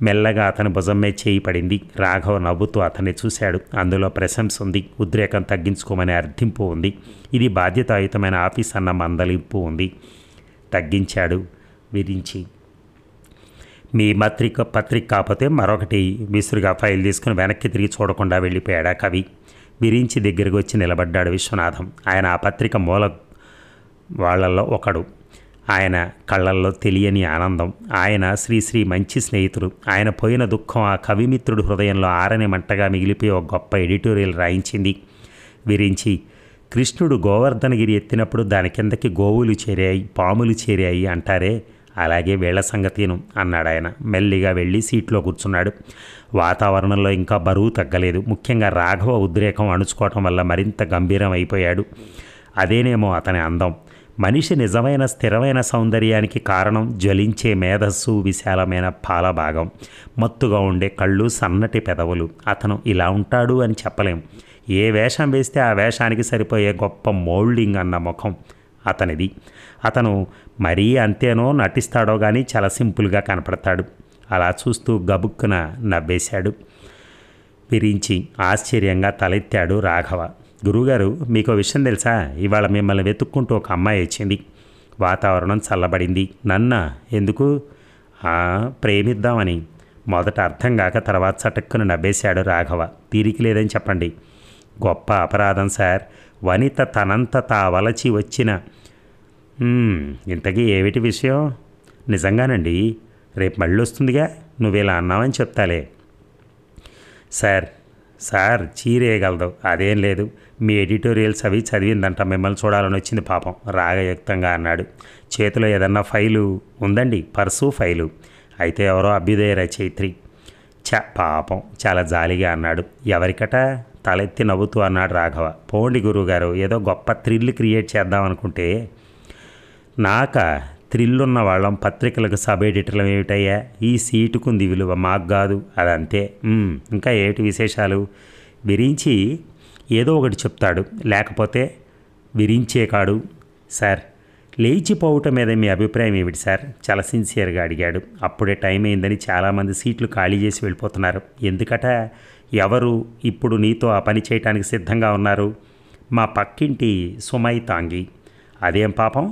మెల్లగా అతని భుజం మీద చేయి పడింది. రాఘవ నవ్వుతూ అతన్ని చూశాడు. అందులో ప్రశంస ఉంది, ఉద్రేకం తగ్గించుకోమనే అర్థింపు ఉంది. ఇది బాధ్యతాయుతమైన ఆఫీస్ అన్న మందలింపు ఉంది. తగ్గించాడు విరించి. మీ పత్రిక కాకపోతే మరొకటి విసురుగా ఫైల్ తీసుకుని వెనక్కి తిరిగి చూడకుండా వెళ్ళిపోయాడా కవి. విరించి దగ్గరికి వచ్చి నిలబడ్డాడు విశ్వనాథం. ఆయన ఆ పత్రిక మూల వాళ్ళల్లో ఒకడు. ఆయన కళ్ళల్లో తెలియని ఆనందం. ఆయన శ్రీశ్రీ మంచి స్నేహితుడు. ఆయన పోయిన దుఃఖం ఆ కవిమిత్రుడు హృదయంలో ఆరని మంటగా మిగిలిపోయి ఒక గొప్ప ఎడిటోరియల్ రాయించింది. విరించి కృష్ణుడు గోవర్ధనగిరి ఎత్తినప్పుడు దాని కిందకి గోవులు చేరాయి, పాములు చేరాయి అంటారే, అలాగే వీళ్ల సంగతిను అన్నాడాయన. మెల్లిగా వెళ్ళి సీట్లో కూర్చున్నాడు. వాతావరణంలో ఇంకా బరువు తగ్గలేదు. ముఖ్యంగా రాఘవ ఉద్రేకం అణుచుకోవటం వల్ల మరింత గంభీరం అయిపోయాడు. అదేనేమో అతని అందం. మనిషి నిజమైన స్థిరమైన సౌందర్యానికి కారణం జ్వలించే మేధస్సు, విశాలమైన పాలభాగం, మత్తుగా ఉండే కళ్ళు, సన్నటి పెదవులు. అతను ఇలా ఉంటాడు అని చెప్పలేం. ఏ వేషం వేస్తే ఆ వేషానికి సరిపోయే గొప్ప మోల్డింగ్ అన్న ముఖం అతనిది. అతను మరీ అంతేనో నటిస్తాడో కానీ చాలా సింపుల్గా కనపడతాడు. అలా చూస్తూ గబుక్కున నవ్వేశాడు. విరించి ఆశ్చర్యంగా తలెత్తాడు రాఘవ. గురువుగారు, మీకు విషయం తెలుసా? ఇవాళ మిమ్మల్ని వెతుక్కుంటూ ఒక అమ్మాయి వచ్చింది. వాతావరణం చల్లబడింది. నన్నా? ఎందుకు? ప్రేమిద్దామని. మొదట అర్థం కాక తర్వాత చటుక్కున నవ్వేశాడు రాఘవ. తీరిక లేదని చెప్పండి. గొప్ప అపరాధం సార్. వనిత తనంత తా వలచి వచ్చిన. ఇంతకీ ఏమిటి విషయం? నిజంగానండి, రేపు మళ్ళీ వస్తుందిగా. నువ్వు ఇలా అన్నావని చెప్తాలే. సార్ చీరేయగలదు. అదేం లేదు, మీ ఎడిటోరియల్స్ అవి చదివిందంట, మిమ్మల్ని చూడాలని వచ్చింది పాపం రాగయుక్తంగా అన్నాడు. చేతిలో ఏదన్నా ఫైలు ఉందండి? Purse, file. అయితే ఎవరో అభ్యుదయ రచయిత్రి. పాపం, చాలా జాలిగా అన్నాడు. ఎవరికట? తలెత్తి నవ్వుతూ అన్నాడు రాఘవ. పోండి గురువుగారు, ఏదో గొప్ప థ్రిల్ క్రియేట్ చేద్దాం అనుకుంటే. థ్రిల్లున్న వాళ్ళం పత్రికలకు సబ్ ఎడిటర్లు ఏమిటయ్యా? ఈ సీటుకుంది విలువ, మాకు కాదు. అదంతే. ఇంకా ఏమిటి విశేషాలు? విరించి ఏదో ఒకటి చెప్తాడు, లేకపోతే విరించే కాడు. సార్, లేచిపోవటం మీద మీ అభిప్రాయం ఏమిటి సార్? చాలా సిన్సియర్గా అడిగాడు. అప్పుడే టైం అయిందని చాలామంది సీట్లు ఖాళీ చేసి వెళ్ళిపోతున్నారు. ఎందుకట? ఎవరు ఇప్పుడు నీతో ఆ పని చేయటానికి సిద్ధంగా ఉన్నారు? మా పక్కింటి సుమై తాంగి. అదేం పాపం?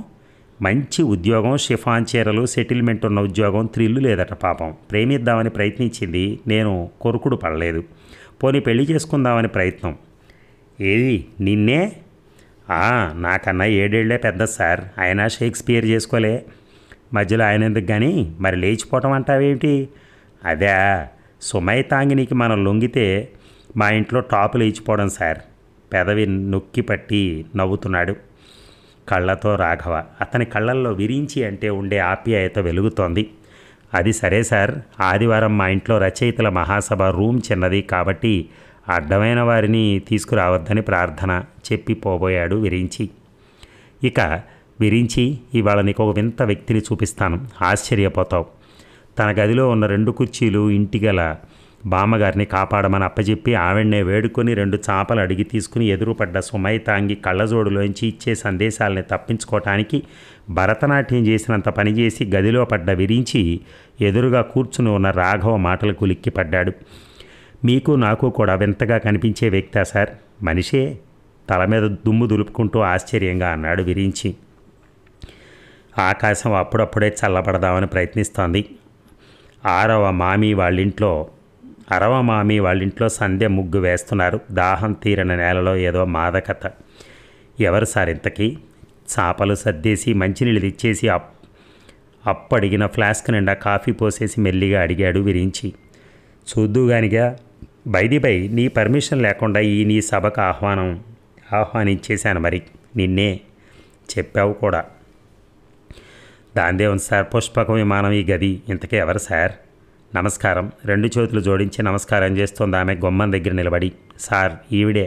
మంచి ఉద్యోగం, షిఫాన్ చీరలు, సెటిల్మెంట్ ఉన్న ఉద్యోగం, థ్రిల్లు లేదట పాపం. ప్రేమిద్దామని ప్రయత్నించింది, నేను కొరుకుడు పడలేదు. పోనీ పెళ్లి చేసుకుందామని ప్రయత్నం. ఏది, నిన్నే? నాకన్నా 7 ఏళ్లే పెద్ద సార్. ఆయన షేక్స్పియర్ చేసుకోలే. మధ్యలో ఆయన ఎందుకు కానీ. మరి లేచిపోవటం అంటావేమిటి? అదే, సుమై తాంగినికి మనం లొంగితే మా ఇంట్లో టాపు లేచిపోవడం సార్. పెదవి నొక్కి పట్టి నవ్వుతున్నాడు కళ్ళతో రాఘవ. అతని కళ్ళల్లో విరించి అంటే ఉండే ఆప్యాయత వెలుగుతోంది. అది సరే సార్, ఆదివారం మా ఇంట్లో రచయితల మహాసభ, రూమ్ చిన్నది కాబట్టి అడ్డమైన వారిని తీసుకురావద్దని ప్రార్థన చెప్పి పోబోయాడు విరించి. ఇక విరించి, ఇవాళ నీకు ఒక వింత వ్యక్తిని చూపిస్తాను, ఆశ్చర్యపోతావు. తన గదిలో ఉన్న 2 కుర్చీలు ఇంటిగల బామ్మగారిని కాపాడమని అప్పచెప్పి ఆవిడనే వేడుకొని 2 చాపలు అడిగి తీసుకుని ఎదురుపడ్డ సుమై తాంగి కళ్ళజోడులోంచి ఇచ్చే సందేశాలని తప్పించుకోవటానికి భరతనాట్యం చేసినంత పనిచేసి గదిలో పడ్డ విరించి ఎదురుగా కూర్చుని ఉన్న రాఘవ మాటలకు లిక్కిపడ్డాడు. మీకు నాకు కూడా వింతగా కనిపించే వ్యక్తా సార్? మనిషే. తల మీద దుమ్ము దులుపుకుంటూ ఆశ్చర్యంగా అన్నాడు విరించి. ఆకాశం అప్పుడప్పుడే చల్లబడదామని ప్రయత్నిస్తోంది. అరవ మామి వాళ్ళింట్లో సంధ్య ముగ్గు వేస్తున్నారు. దాహం తీరని నేలలో ఏదో మాదకత. ఎవరు సార్ ఇంతకీ? చాపలు సర్దేసి మంచినీళ్ళు తెచ్చేసి అప్పడిగిన ఫ్లాస్క్ నిండా కాఫీ పోసేసి మెల్లిగా అడిగాడు విరించి. చూద్దుగానిగా, బై నీ పర్మిషన్ లేకుండా ఈ నీ సభకు ఆహ్వానించేశాను. మరి నిన్నే చెప్పావు కూడా. దాందే ఉంది సార్, పుష్పక విమానం ఈ గది. ఇంతకీ ఎవరు సార్? నమస్కారం. 2 చేతులు జోడించి నమస్కారం చేస్తోంది ఆమె గుమ్మం దగ్గర నిలబడి. సార్, ఈవిడే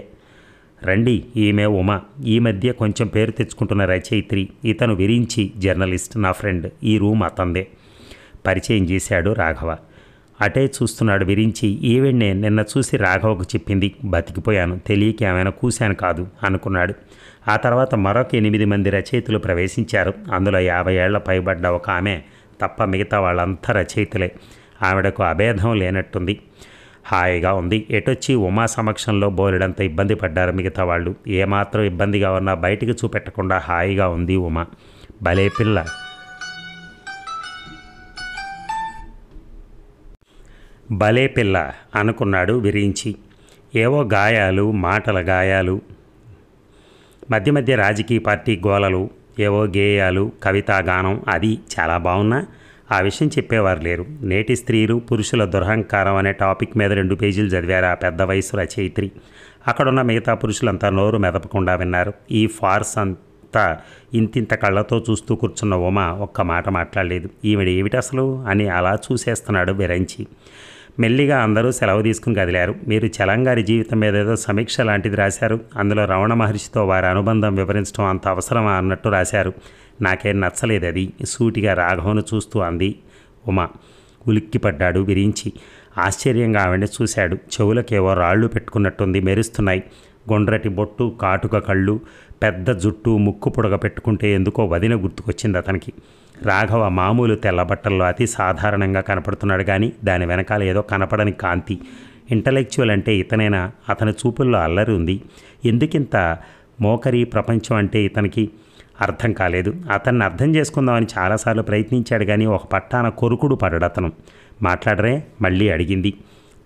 రండి. ఈమె ఉమా, ఈ మధ్య కొంచెం పేరు తెచ్చుకుంటున్న రచయిత్రి. ఇతను విరించి, జర్నలిస్ట్, నా ఫ్రెండ్. ఈ రూమ్ అతందే. పరిచయం చేశాడు రాఘవ. అటే చూస్తున్నాడు విరించి. ఈవిడ్నే నిన్న చూసి రాఘవకు చెప్పింది. బతికిపోయాను, తెలియక ఏమైనా కూశాను కాదు అనుకున్నాడు. ఆ తర్వాత మరొక 8 మంది రచయితలు ప్రవేశించారు. అందులో 50 ఏళ్ల పైబడ్డ ఒక ఆమె తప్ప మిగతా వాళ్ళంతా రచయితలే. ఆవిడకు అభేదం లేనట్టుంది. హాయిగా ఉంది. ఎటొచ్చి ఉమా సమక్షంలో బోలెడంత ఇబ్బంది పడ్డారు మిగతా వాళ్ళు. ఏమాత్రం ఇబ్బందిగా ఉన్నా బయటికి చూపెట్టకుండా హాయిగా ఉంది ఉమా. భలే పిల్ల. భలే పిల్ల అనుకున్నాడు విరించి. ఏవో గాయాలు, మాటల గాయాలు, మధ్య మధ్య రాజకీయ పార్టీ గోలలు, ఏవో గేయాలు, కవితాగానం అది చాలా బాగున్నా ఆ విషయం చెప్పేవారు లేరు. నేటి స్త్రీలు పురుషుల దురహంకారం అనే టాపిక్ మీద 2 పేజీలు చదివారు ఆ పెద్ద వయసు రచయిత్రి. అక్కడున్న మిగతా పురుషులంతా నోరు మెదపకుండా విన్నారు. ఈ ఫార్స్ అంతా ఇంతింత కళ్ళతో చూస్తూ కూర్చున్న ఉమ ఒక్క మాట మాట్లాడలేదు. ఈవిడ ఏమిటి అసలు అని అలా చూసేస్తున్నాడు విరంచి. మెల్లిగా అందరూ సెలవు తీసుకుని కదిలారు. మీరు చలంగారి జీవితం మీద ఏదో సమీక్ష లాంటిది రాశారు. అందులో రమణ మహర్షితో వారి అనుబంధం వివరించడం అంత అవసరమా అన్నట్టు రాశారు. నాకేం నచ్చలేదు అది, సూటిగా రాఘవను చూస్తూ అంది ఉమ. ఉలిక్కిపడ్డాడు విరించి. ఆశ్చర్యంగా ఆవిడని చూశాడు. చెవులకేవో రాళ్ళు పెట్టుకున్నట్టుంది, మెరుస్తున్నాయి. గుండ్రటి బొట్టు, కాటుక కళ్ళు, పెద్ద జుట్టు, ముక్కు పొడగ పెట్టుకుంటే ఎందుకో వదిన గుర్తుకొచ్చింది అతనికి. రాఘవ మామూలు తెల్లబట్టల్లో అతి సాధారణంగా కనపడుతున్నాడు, కానీ దాని వెనకాల ఏదో కనపడని కాంతి. ఇంటలెక్చువల్ అంటే ఇతనైనా? అతని చూపుల్లో అల్లరి ఉంది. ఎందుకింత మోకరి ప్రపంచం అంటే ఇతనికి అర్థం కాలేదు. అతన్ని అర్థం చేసుకుందామని చాలాసార్లు ప్రయత్నించాడు, కానీ ఒక పట్టాన కొరుకుడు పడడతను. మాట్లాడరే మళ్ళీ అడిగింది.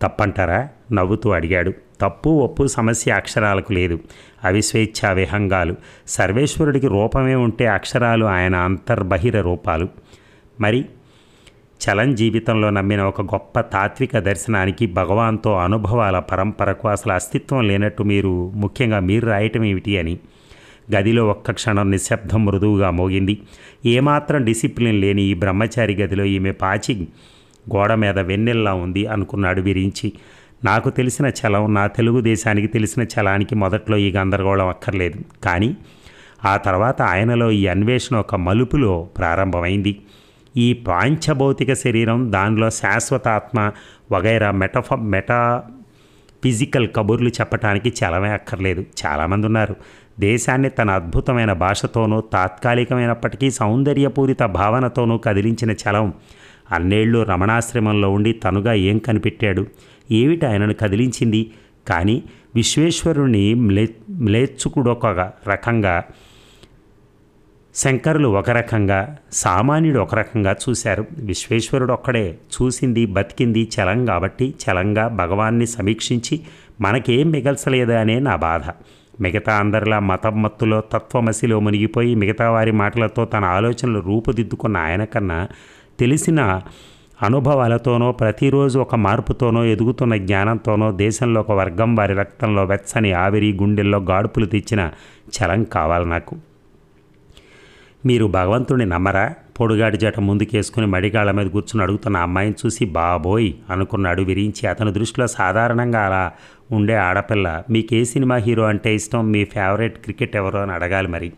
తప్పంటారా? నవ్వుతూ అడిగాడు. తప్పు ఒప్పు సమస్య అక్షరాలకు లేదు. అవి స్వేచ్ఛా విహంగాలు. సర్వేశ్వరుడికి రూపమే ఉంటే అక్షరాలు ఆయన అంతర్బహిర రూపాలు. మరి చలం జీవితంలో నమ్మిన ఒక గొప్ప తాత్విక దర్శనానికి, భగవాన్తో అనుభవాల పరంపరకు అసలు అస్తిత్వం లేనట్టు ముఖ్యంగా మీరు రాయటం ఏమిటి అని. గదిలో ఒక్క క్షణం నిశ్శబ్దం మృదువుగా మోగింది. ఏమాత్రం డిసిప్లిన్ లేని ఈ బ్రహ్మచారి గదిలో ఈమె పాచి గోడ మీద వెన్నెల్లా ఉంది అనుకున్నాడు విరించి. నాకు తెలిసిన చలం, నా తెలుగుదేశానికి తెలిసిన చలానికి మొదట్లో ఈ గందరగోళం అక్కర్లేదు. కానీ ఆ తర్వాత ఆయనలో ఈ అన్వేషణ ఒక మలుపులో ప్రారంభమైంది. ఈ పాంచభౌతిక శరీరం, దానిలో శాశ్వతాత్మ వగైరా మెటా ఫిజికల్ కబుర్లు చెప్పటానికి చలమే అక్కర్లేదు. చాలామంది ఉన్నారు. దేశాన్ని తన అద్భుతమైన భాషతోనూ, తాత్కాలికమైనప్పటికీ సౌందర్యపూరిత భావనతోనూ కదిలించిన చలం అన్నేళ్ళు రమణాశ్రమంలో ఉండి తనుగా ఏం కనిపెట్టాడు? ఏమిటి ఆయనను కదిలించింది? కానీ విశ్వేశ్వరుణ్ణి మ్లేచ్చుకుడొక రకంగా, శంకరులు ఒక రకంగా, సామాన్యుడు ఒక రకంగా చూశారు. విశ్వేశ్వరుడు ఒక్కడే చూసింది, బతికింది చలం కాబట్టి చలంగా భగవాన్ని సమీక్షించి మనకేం మిగల్చలేదు అనే నా బాధ. మిగతా అందరిలా మతమత్తులో, తత్వమసిలో మునిగిపోయి మిగతా వారి మాటలతో తన ఆలోచనలు రూపుదిద్దుకున్న ఆయన కన్నా తెలిసిన అనుభవాలతోనో, ప్రతిరోజు ఒక మార్పుతోనో, ఎదుగుతున్న జ్ఞానంతోనో దేశంలో ఒక వర్గం వారి రక్తంలో వెచ్చని ఆవిరి, గుండెల్లో గాడుపులు తెచ్చిన చలం కావాలి నాకు. మీరు భగవంతుడిని నమ్మరా? పొడుగాటి జట ముందుకేసుకుని మడిగాళ్ళ మీద కూర్చుని అడుగుతున్న అమ్మాయిని చూసి బాబోయ్ అనుకున్నాడు విరించి. అతని దృష్టిలో సాధారణంగా అలా ఉండే ఆడపిల్ల, మీకే సినిమా హీరో అంటే ఇష్టం, మీ ఫేవరెట్ క్రికెట్ ఎవరో అని అడగాలి. మరి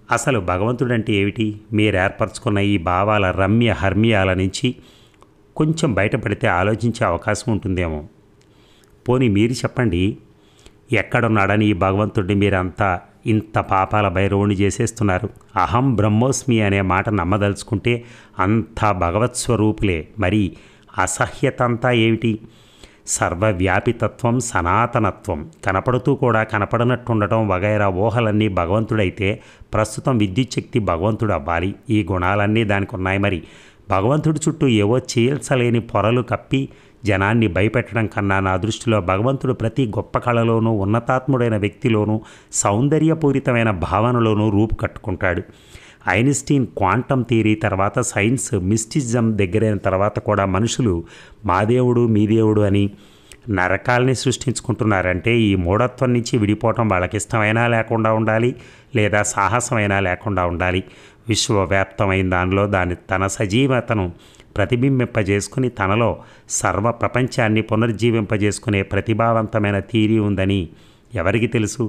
అసలు భగవంతుడంటే ఏమిటి? మీరు ఏర్పరచుకున్న ఈ భావాల రమ్య హర్మ్యాల నుంచి కొంచెం బయటపడితే ఆలోచించే అవకాశం ఉంటుందేమో. పోనీ మీరు చెప్పండి, ఎక్కడున్నాడని ఈ భగవంతుడిని మీరంతా ఇంత పాపాల భైరవుని చేసేస్తున్నారు? అహం బ్రహ్మోస్మి అనే మాట నమ్మదలుచుకుంటే అంతా భగవత్ స్వరూపులే. మరి అసహ్యత అంతా ఏమిటి? సర్వవ్యాపితత్వం, సనాతనత్వం, కనపడుతూ కూడా కనపడనట్టుండటం వగైరా ఊహలన్నీ భగవంతుడైతే ప్రస్తుతం విద్యుత్ శక్తి భగవంతుడు అవ్వాలి. ఈ గుణాలన్నీ దానికి ఉన్నాయి. మరి భగవంతుడి చుట్టూ ఏవో చీల్చలేని పొరలు కప్పి జనాన్ని భయపెట్టడం కన్నా నా దృష్టిలో భగవంతుడు ప్రతి గొప్ప కళలోనూ, ఉన్నతాత్ముడైన వ్యక్తిలోనూ, సౌందర్యపూరితమైన భావనలోనూ రూపు కట్టుకుంటాడు. ఐన్స్టీన్ క్వాంటమ్ థియరీ తర్వాత సైన్స్ మిస్టిజం దగ్గరైన తర్వాత కూడా మనుషులు మా దేవుడు మీ దేవుడు అని నరకాల్ని సృష్టించుకుంటున్నారంటే ఈ మూఢత్వం నుంచి విడిపోవటం వాళ్ళకి ఇష్టమైనా లేకుండా ఉండాలి, లేదా సాహసమైనా లేకుండా ఉండాలి. విశ్వవ్యాప్తమైన దానిలో తన సజీవతను ప్రతిబింబింపజేసుకుని తనలో సర్వ ప్రపంచాన్ని పునర్జీవింపజేసుకునే ప్రతిభావంతమైన థియరీ ఉందని ఎవరికి తెలుసు?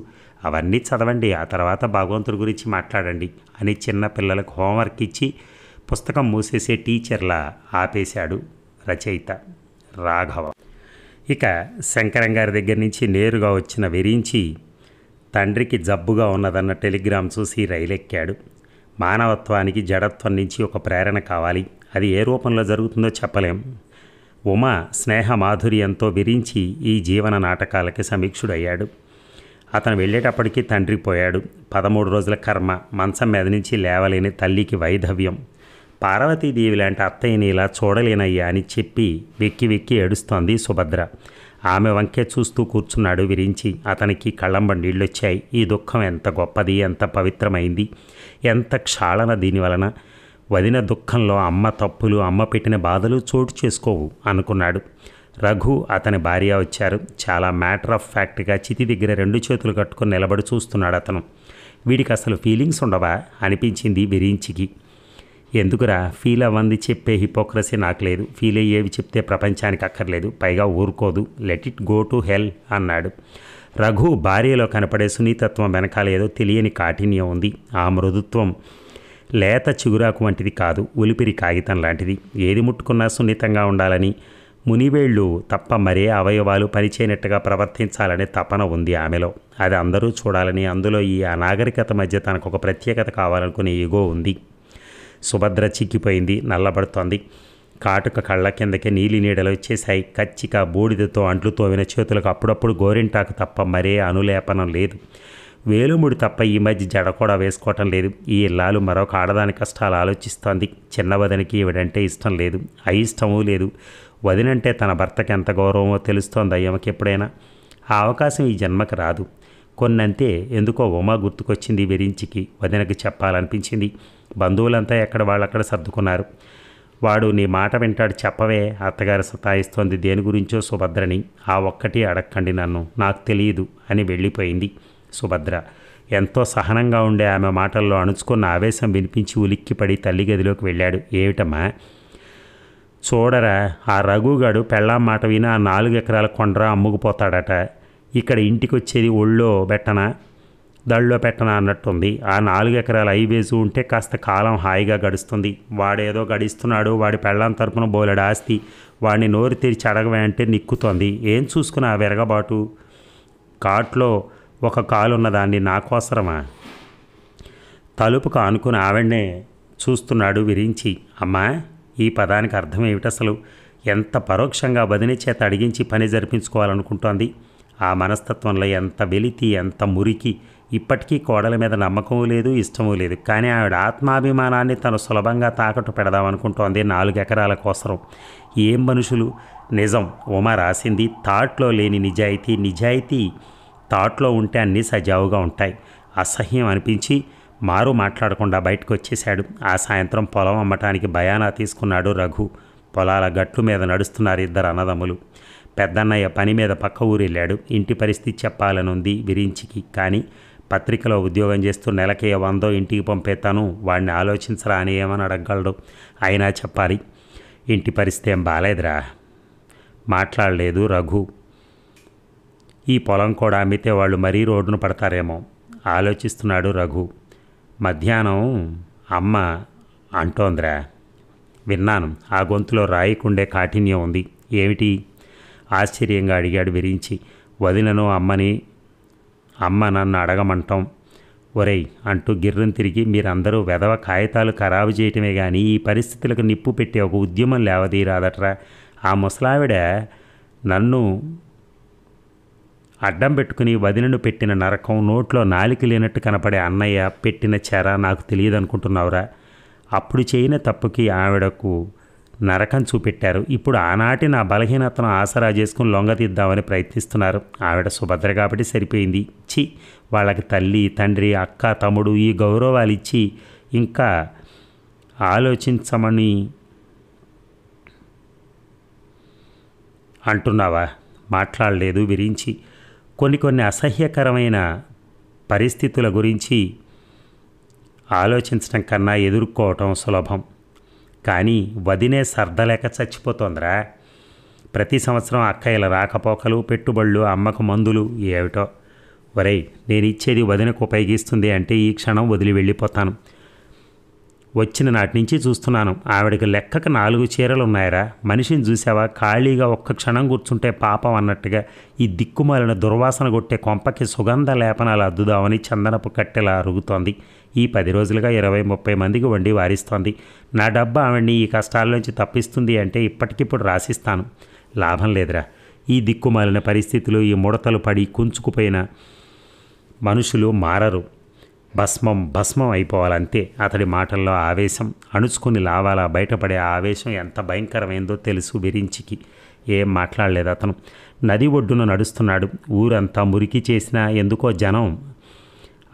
అవన్నీ చదవండి, ఆ తర్వాత భగవంతుడి గురించి మాట్లాడండి అని చిన్న పిల్లలకు హోంవర్క్ ఇచ్చి పుస్తకం మూసేసే టీచర్లా ఆపేశాడు రచయిత రాఘవ. ఇక శంకరం గారి దగ్గర నుంచి నేరుగా వచ్చిన విరించి తండ్రికి జబ్బుగా ఉన్నదన్న టెలిగ్రామ్ చూసి రైలెక్కాడు. మానవత్వానికి జడత్వం నుంచి ఒక ప్రేరణ కావాలి. అది ఏ రూపంలో జరుగుతుందో చెప్పలేం. ఉమ స్నేహ మాధుర్యంతో విరించి ఈ జీవన నాటకాలకి సమీక్షుడయ్యాడు. అతను వెళ్ళేటప్పటికీ తండ్రి పోయాడు. 13 రోజుల కర్మ, మంచం మీద నుంచి లేవలేని తల్లికి వైధవ్యం. పార్వతీదేవి లాంటి అత్తయ్యని ఇలా చూడలేనయ్యా అని చెప్పి వెక్కి వెక్కి ఏడుస్తోంది సుభద్ర. ఆమె వంకే చూస్తూ కూర్చున్నాడు విరించి. అతనికి కళ్ళంబ నీళ్ళొచ్చాయి. ఈ దుఃఖం ఎంత గొప్పది, ఎంత పవిత్రమైంది, ఎంత క్షాళన దీనివలన. వదిన దుఃఖంలో అమ్మ తప్పులు, అమ్మ పెట్టిన బాధలు చోటు చేసుకోవు అనుకున్నాడు. రఘు అతని భార్య వచ్చారు. చాలా మ్యాటర్ ఆఫ్ ఫ్యాక్ట్గా చితి దగ్గర 2 చేతులు కట్టుకొని నిలబడి చూస్తున్నాడు అతను. వీడికి అసలు ఫీలింగ్స్ ఉండవా అనిపించింది విరించికి. ఎందుకురా ఫీల్ అవ్వంది చెప్పే హిపోక్రసీ నాకు లేదు. ఫీల్ అయ్యేవి చెప్తే ప్రపంచానికి అక్కర్లేదు, పైగా ఊరుకోదు. Let it go to hell అన్నాడు. రఘు భార్యలో కనపడే సున్నితత్వం వెనకాల ఏదో తెలియని కాఠిన్యం ఉంది. ఆ మృదుత్వం లేత చిగురాకు వంటిది కాదు, ఉలిపిరి కాగితం లాంటిది. ఏది ముట్టుకున్నా సున్నితంగా ఉండాలని, మునివేళ్ళు తప్ప మరే అవయవాలు పనిచేయనట్టుగా ప్రవర్తించాలనే తపన ఉంది ఆమెలో. అది అందరూ చూడాలని, అందులో ఈ అనాగరికత మధ్య తనకు ఒక ప్రత్యేకత కావాలనుకునే ఈగో ఉంది. సుభద్ర చిక్కిపోయింది, నల్లబడుతోంది. కాటుక కళ్ళ కిందకే నీలి నీడలు వచ్చేశాయి. కచ్చిక బూడిదతో అంట్లు తోవిన చేతులకు అప్పుడప్పుడు గోరింటాకు తప్ప మరే అనులేపనం లేదు. వేలుముడి తప్ప ఈ మధ్య జడ కూడా వేసుకోవటం లేదు. ఈ ఇల్లాలు మరొక ఆడదాని కష్టాలు ఆలోచిస్తోంది. చిన్న వదినకి ఈవిడంటే ఇష్టం లేదు, అయిష్టమూ లేదు. వదినంటే తన భర్తకి ఎంత గౌరవమో తెలుస్తోంది అయ్యమ్మకి ఎప్పుడైనా. ఆ అవకాశం ఈ జన్మకి రాదు. కొన్నంతే. ఎందుకో ఉమా గుర్తుకొచ్చింది విరించికి. వదినకి చెప్పాలనిపించింది. బంధువులంతా ఎక్కడ వాళ్ళక్కడ సర్దుకున్నారు. వాడు నీ మాట వింటాడు, చెప్పవే. అత్తగారు సతాయిస్తోంది దేని గురించో సుభద్రని. ఆ ఒక్కటి అడక్కండి నన్ను, నాకు తెలియదు అని వెళ్ళిపోయింది సుభద్ర. ఎంతో సహనంగా ఉండే ఆమె మాటల్లో అణుచుకున్న ఆవేశం వినిపించి ఉలిక్కిపడి తల్లి గదిలోకి వెళ్ళాడు. ఏమిటమ్మా? చూడరా, ఆ రఘుగాడు పెళ్ళాం మాట విని ఆ 4 ఎకరాల కొండరా అమ్ముకుపోతాడట. ఇక్కడ ఇంటికి వచ్చేది ఒళ్ళో పెట్టనా దళ్ళో పెట్టనా అన్నట్టుంది. ఆ 4 ఎకరాల ఐవేజు ఉంటే కాస్త కాలం హాయిగా గడుస్తుంది. వాడేదో గడిస్తున్నాడు, వాడి పెళ్ళాం తరపున బోలెడు ఆస్తి. వాడిని నోరు తెరిచి అడగవే అంటే నిక్కుతోంది. ఏం చూసుకుని ఆ వెరగబాటు? కాట్లో ఒక కాలున్నదాన్ని నాకోసరమా? తలుపుకు ఆనుకుని ఆవిడనే చూస్తున్నాడు విరించి. అమ్మా, ఈ పదానికి అర్థం ఏమిటసలు? ఎంత పరోక్షంగా వదిన చేత అడిగించి పని జరిపించుకోవాలనుకుంటోంది. ఆ మనస్తత్వంలో ఎంత వెలితి, ఎంత మురికి. ఇప్పటికీ కోడల మీద నమ్మకమూ లేదు, ఇష్టమూ లేదు. కానీ ఆవిడ ఆత్మాభిమానాన్ని తను సులభంగా తాకట్టు పెడదామనుకుంటోంది 4 ఎకరాల కోసరం. ఏం మనుషులు! నిజం ఉమ రాసింది. థాట్లో లేని నిజాయితీ, నిజాయితీ థాట్లో ఉంటే అన్నీ సజావుగా ఉంటాయి. అసహ్యం అనిపించి మారు మాట్లాడకుండా బయటకు వచ్చేశాడు. ఆ సాయంత్రం పొలం అమ్మటానికి బయానా తీసుకున్నాడు రఘు. పొలాల గట్లు మీద నడుస్తున్నారు 2 అన్నదమ్ములు. పెద్దన్నయ్య పని మీద పక్క ఊరు వెళ్ళాడు. ఇంటి పరిస్థితి చెప్పాలనుంది విరించికి. కానీ పత్రికలో ఉద్యోగం చేస్తూ నెలకి 100 ఇంటికి పంపేతాను, వాడిని ఆలోచించరా అని ఏమని అడగగలడు. అయినా చెప్పాలి. ఇంటి పరిస్థితి ఏం బాలేదురా. మాట్లాడలేదు రఘు. ఈ పొలం కూడా అమ్మితే వాళ్ళు మరీ రోడ్డును పడతారేమో ఆలోచిస్తున్నాడు రఘు. మధ్యాహ్నం అమ్మ అంటోందిరా. విన్నాను. ఆ గొంతులో రాయికుండే కాఠిన్యం ఉంది. ఏమిటి? ఆశ్చర్యంగా అడిగాడు విరించి. వదినను అమ్మ నన్ను అడగమంటాం. ఒరేయ్ అంటూ గిర్రం తిరిగి, మీరందరూ వెధవ కాగితాలు ఖరాబు చేయటమే కానీ ఈ పరిస్థితులకు నిప్పు పెట్టి ఒక ఉద్యమం లేవదీరాదట్రా. ఆ ముసలావిడ నన్ను అడ్డం పెట్టుకుని వదినను పెట్టిన నరకం, నోట్లో నాలిక లేనట్టు కనపడే అన్నయ్య పెట్టిన చెర నాకు తెలియదు అనుకుంటున్నావురా? అప్పుడు చేయని తప్పుకి ఆవిడకు నరకం చూపెట్టారు. ఇప్పుడు ఆనాటి నా బలహీనతను ఆసరా చేసుకుని లొంగతీద్దామని ప్రయత్నిస్తున్నారు. ఆవిడ సుభద్ర కాబట్టి సరిపోయింది. చి, వాళ్ళకి తల్లి, తండ్రి, అక్క, తమ్ముడు ఈ గౌరవాలు ఇచ్చి ఇంకా ఆలోచించమని అంటున్నావా? మాట్లాడలేదు విరించి. కొన్ని అసహ్యకరమైన పరిస్థితుల గురించి ఆలోచించడం కన్నా ఎదుర్కోవటం సులభం. కానీ వదినే సర్దలేక చచ్చిపోతోందిరా. ప్రతి సంవత్సరం అక్కయ్యల రాకపోకలు, పెట్టుబడులు, అమ్మకు మందులు. ఏమిటో ఒరేయ్, నేను ఇచ్చేది వదినకు ఉపయోగిస్తుంది అంటే ఈ క్షణం వదిలి వెళ్ళిపోతాను. వచ్చిన నాటి నుంచి చూస్తున్నాను. ఆవిడకి లెక్కకు 4 చీరలు ఉన్నాయరా. మనిషిని చూసావా? ఖాళీగా ఒక్క క్షణం కూర్చుంటే పాపం అన్నట్టుగా ఈ దిక్కుమాలిన దుర్వాసన కొట్టే కొంపకి సుగంధ లేపనాలు అద్దుదామని చందనపు కట్టెలా అరుగుతోంది. ఈ 10 రోజులుగా 20-30 మందికి వండి వారిస్తోంది. నా డబ్బు ఆవిడ్ని ఈ కష్టాల్లోంచి తప్పిస్తుంది అంటే ఇప్పటికిప్పుడు రాసిస్తాను. లాభం లేదురా. ఈ దిక్కుమాలిన పరిస్థితులు, ఈ ముడతలు పడి కుంచుకుపోయిన మనుషులు మారరు. భస్మం అయిపోవాలంతే. అతడి మాటల్లో ఆవేశం. అణుచుకుని లావాలా బయటపడే ఆవేశం ఎంత భయంకరమైందో తెలుసు విరించికి. ఏం మాట్లాడలేదు అతను. నది ఒడ్డున నడుస్తున్నాడు. ఊరంతా మురికి చేసినా ఎందుకో జనం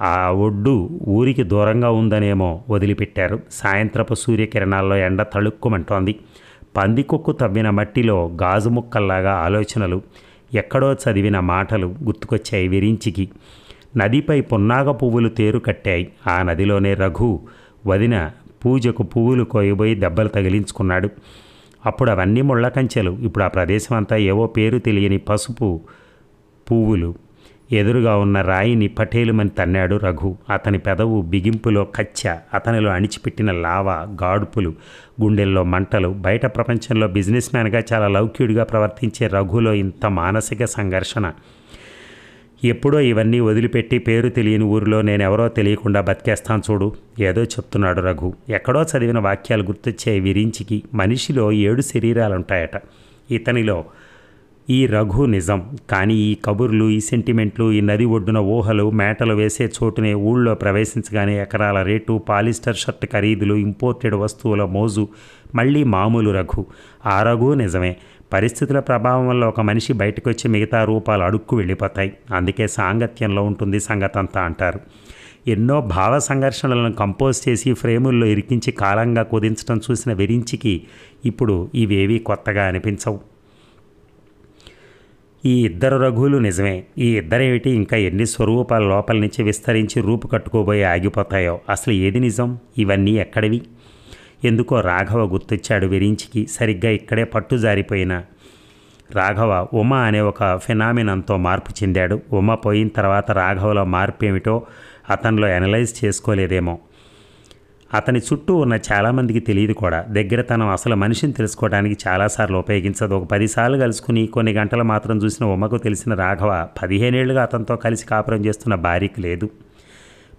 ఆ ఒడ్డు ఊరికి దూరంగా ఉందనేమో వదిలిపెట్టారు. సాయంత్రపు సూర్యకిరణాల్లో ఎండ తళుక్కుమంటోంది. పందికొక్కు తవ్విన మట్టిలో గాజు ముక్కల్లాగా ఆలోచనలు, ఎక్కడో చదివిన మాటలు గుర్తుకొచ్చాయి విరించికి. నదిపై పున్నాగ పువ్వులు తేరు కట్టాయి. ఆ నదిలోనే రఘు వదిన పూజకు పువ్వులు కోయబోయి దెబ్బలు తగిలించుకున్నాడు. అప్పుడు అవన్నీ ముళ్ళ కంచెలు. ఇప్పుడు ఆ ప్రదేశం అంతా ఏవో పేరు తెలియని పసుపు పువ్వులు. ఎదురుగా ఉన్న రాయిని పటేలుమని తన్నాడు రఘు. అతని పెదవు బిగింపులో కచ్చ, అతనిలో అణిచిపెట్టిన లావ, గాడుపులు, గుండెల్లో మంటలు. బయట ప్రపంచంలో బిజినెస్ మ్యాన్గా చాలా లౌక్యుడిగా ప్రవర్తించే రఘులో ఇంత మానసిక సంఘర్షణ. ఎప్పుడో ఇవన్నీ వదిలిపెట్టి పేరు తెలియని ఊరిలో నేనెవరో తెలియకుండా బతికేస్తాను చూడు, ఏదో చెప్తున్నాడు రఘు. ఎక్కడో చదివిన వాక్యాలు గుర్తొచ్చాయి విరించికి. మనిషిలో 7 శరీరాలుంటాయట. ఇతనిలో ఈ రఘు నిజం. కానీ ఈ కబుర్లు, ఈ సెంటిమెంట్లు, ఈ నది ఒడ్డున ఊహలు, మేటలు వేసే చోటునే ఊళ్ళో ప్రవేశించగానే ఎకరాల రేటు, పాలిస్టర్ షర్ట్ ఖరీదులు, ఇంపోర్టెడ్ వస్తువుల మోజు, మళ్ళీ మామూలు రఘు. ఆ రఘు నిజమే. పరిస్థితుల ప్రభావం వల్ల ఒక మనిషి బయటకు వచ్చి మిగతా రూపాలు అడుక్కు వెళ్ళిపోతాయి. అందుకే సాంగత్యంలో ఉంటుంది సంగతంతా అంటారు. ఎన్నో భావ సంఘర్షణలను కంపోజ్ చేసి ఫ్రేముల్లో ఇరికించి కాలంగా కుదించడం చూసిన విరించికి ఇప్పుడు ఇవేవీ కొత్తగా అనిపించవు. ఈ ఇద్దరు రఘువులు నిజమే. ఈ ఇద్దరేమిటి, ఇంకా ఎన్ని స్వరూపాల లోపల నుంచి విస్తరించి రూపు కట్టుకోబోయి ఆగిపోతాయో. అసలు ఏది నిజం? ఇవన్నీ ఎక్కడివి? ఎందుకో రాఘవ గుర్తొచ్చాడు విరించికి. సరిగ్గా ఇక్కడే పట్టు జారిపోయిన రాఘవ ఉమ అనే ఒక ఫినామినంతో మార్పు చెందాడు. ఉమ పోయిన తర్వాత రాఘవలో మార్పు ఏమిటో అతనిలో అనలైజ్ చేసుకోలేదేమో. అతని చుట్టూ ఉన్న చాలామందికి తెలియదు కూడా. దగ్గరతనం అసలు మనిషిని తెలుసుకోవడానికి చాలాసార్లు ఉపయోగించదు. ఒక 10 సార్లు కలుసుకుని కొన్ని గంటలు మాత్రం చూసిన ఉమకు తెలిసిన రాఘవ 15 ఏళ్లుగా అతనితో కలిసి కాపురం చేస్తున్న భార్యకి లేదు.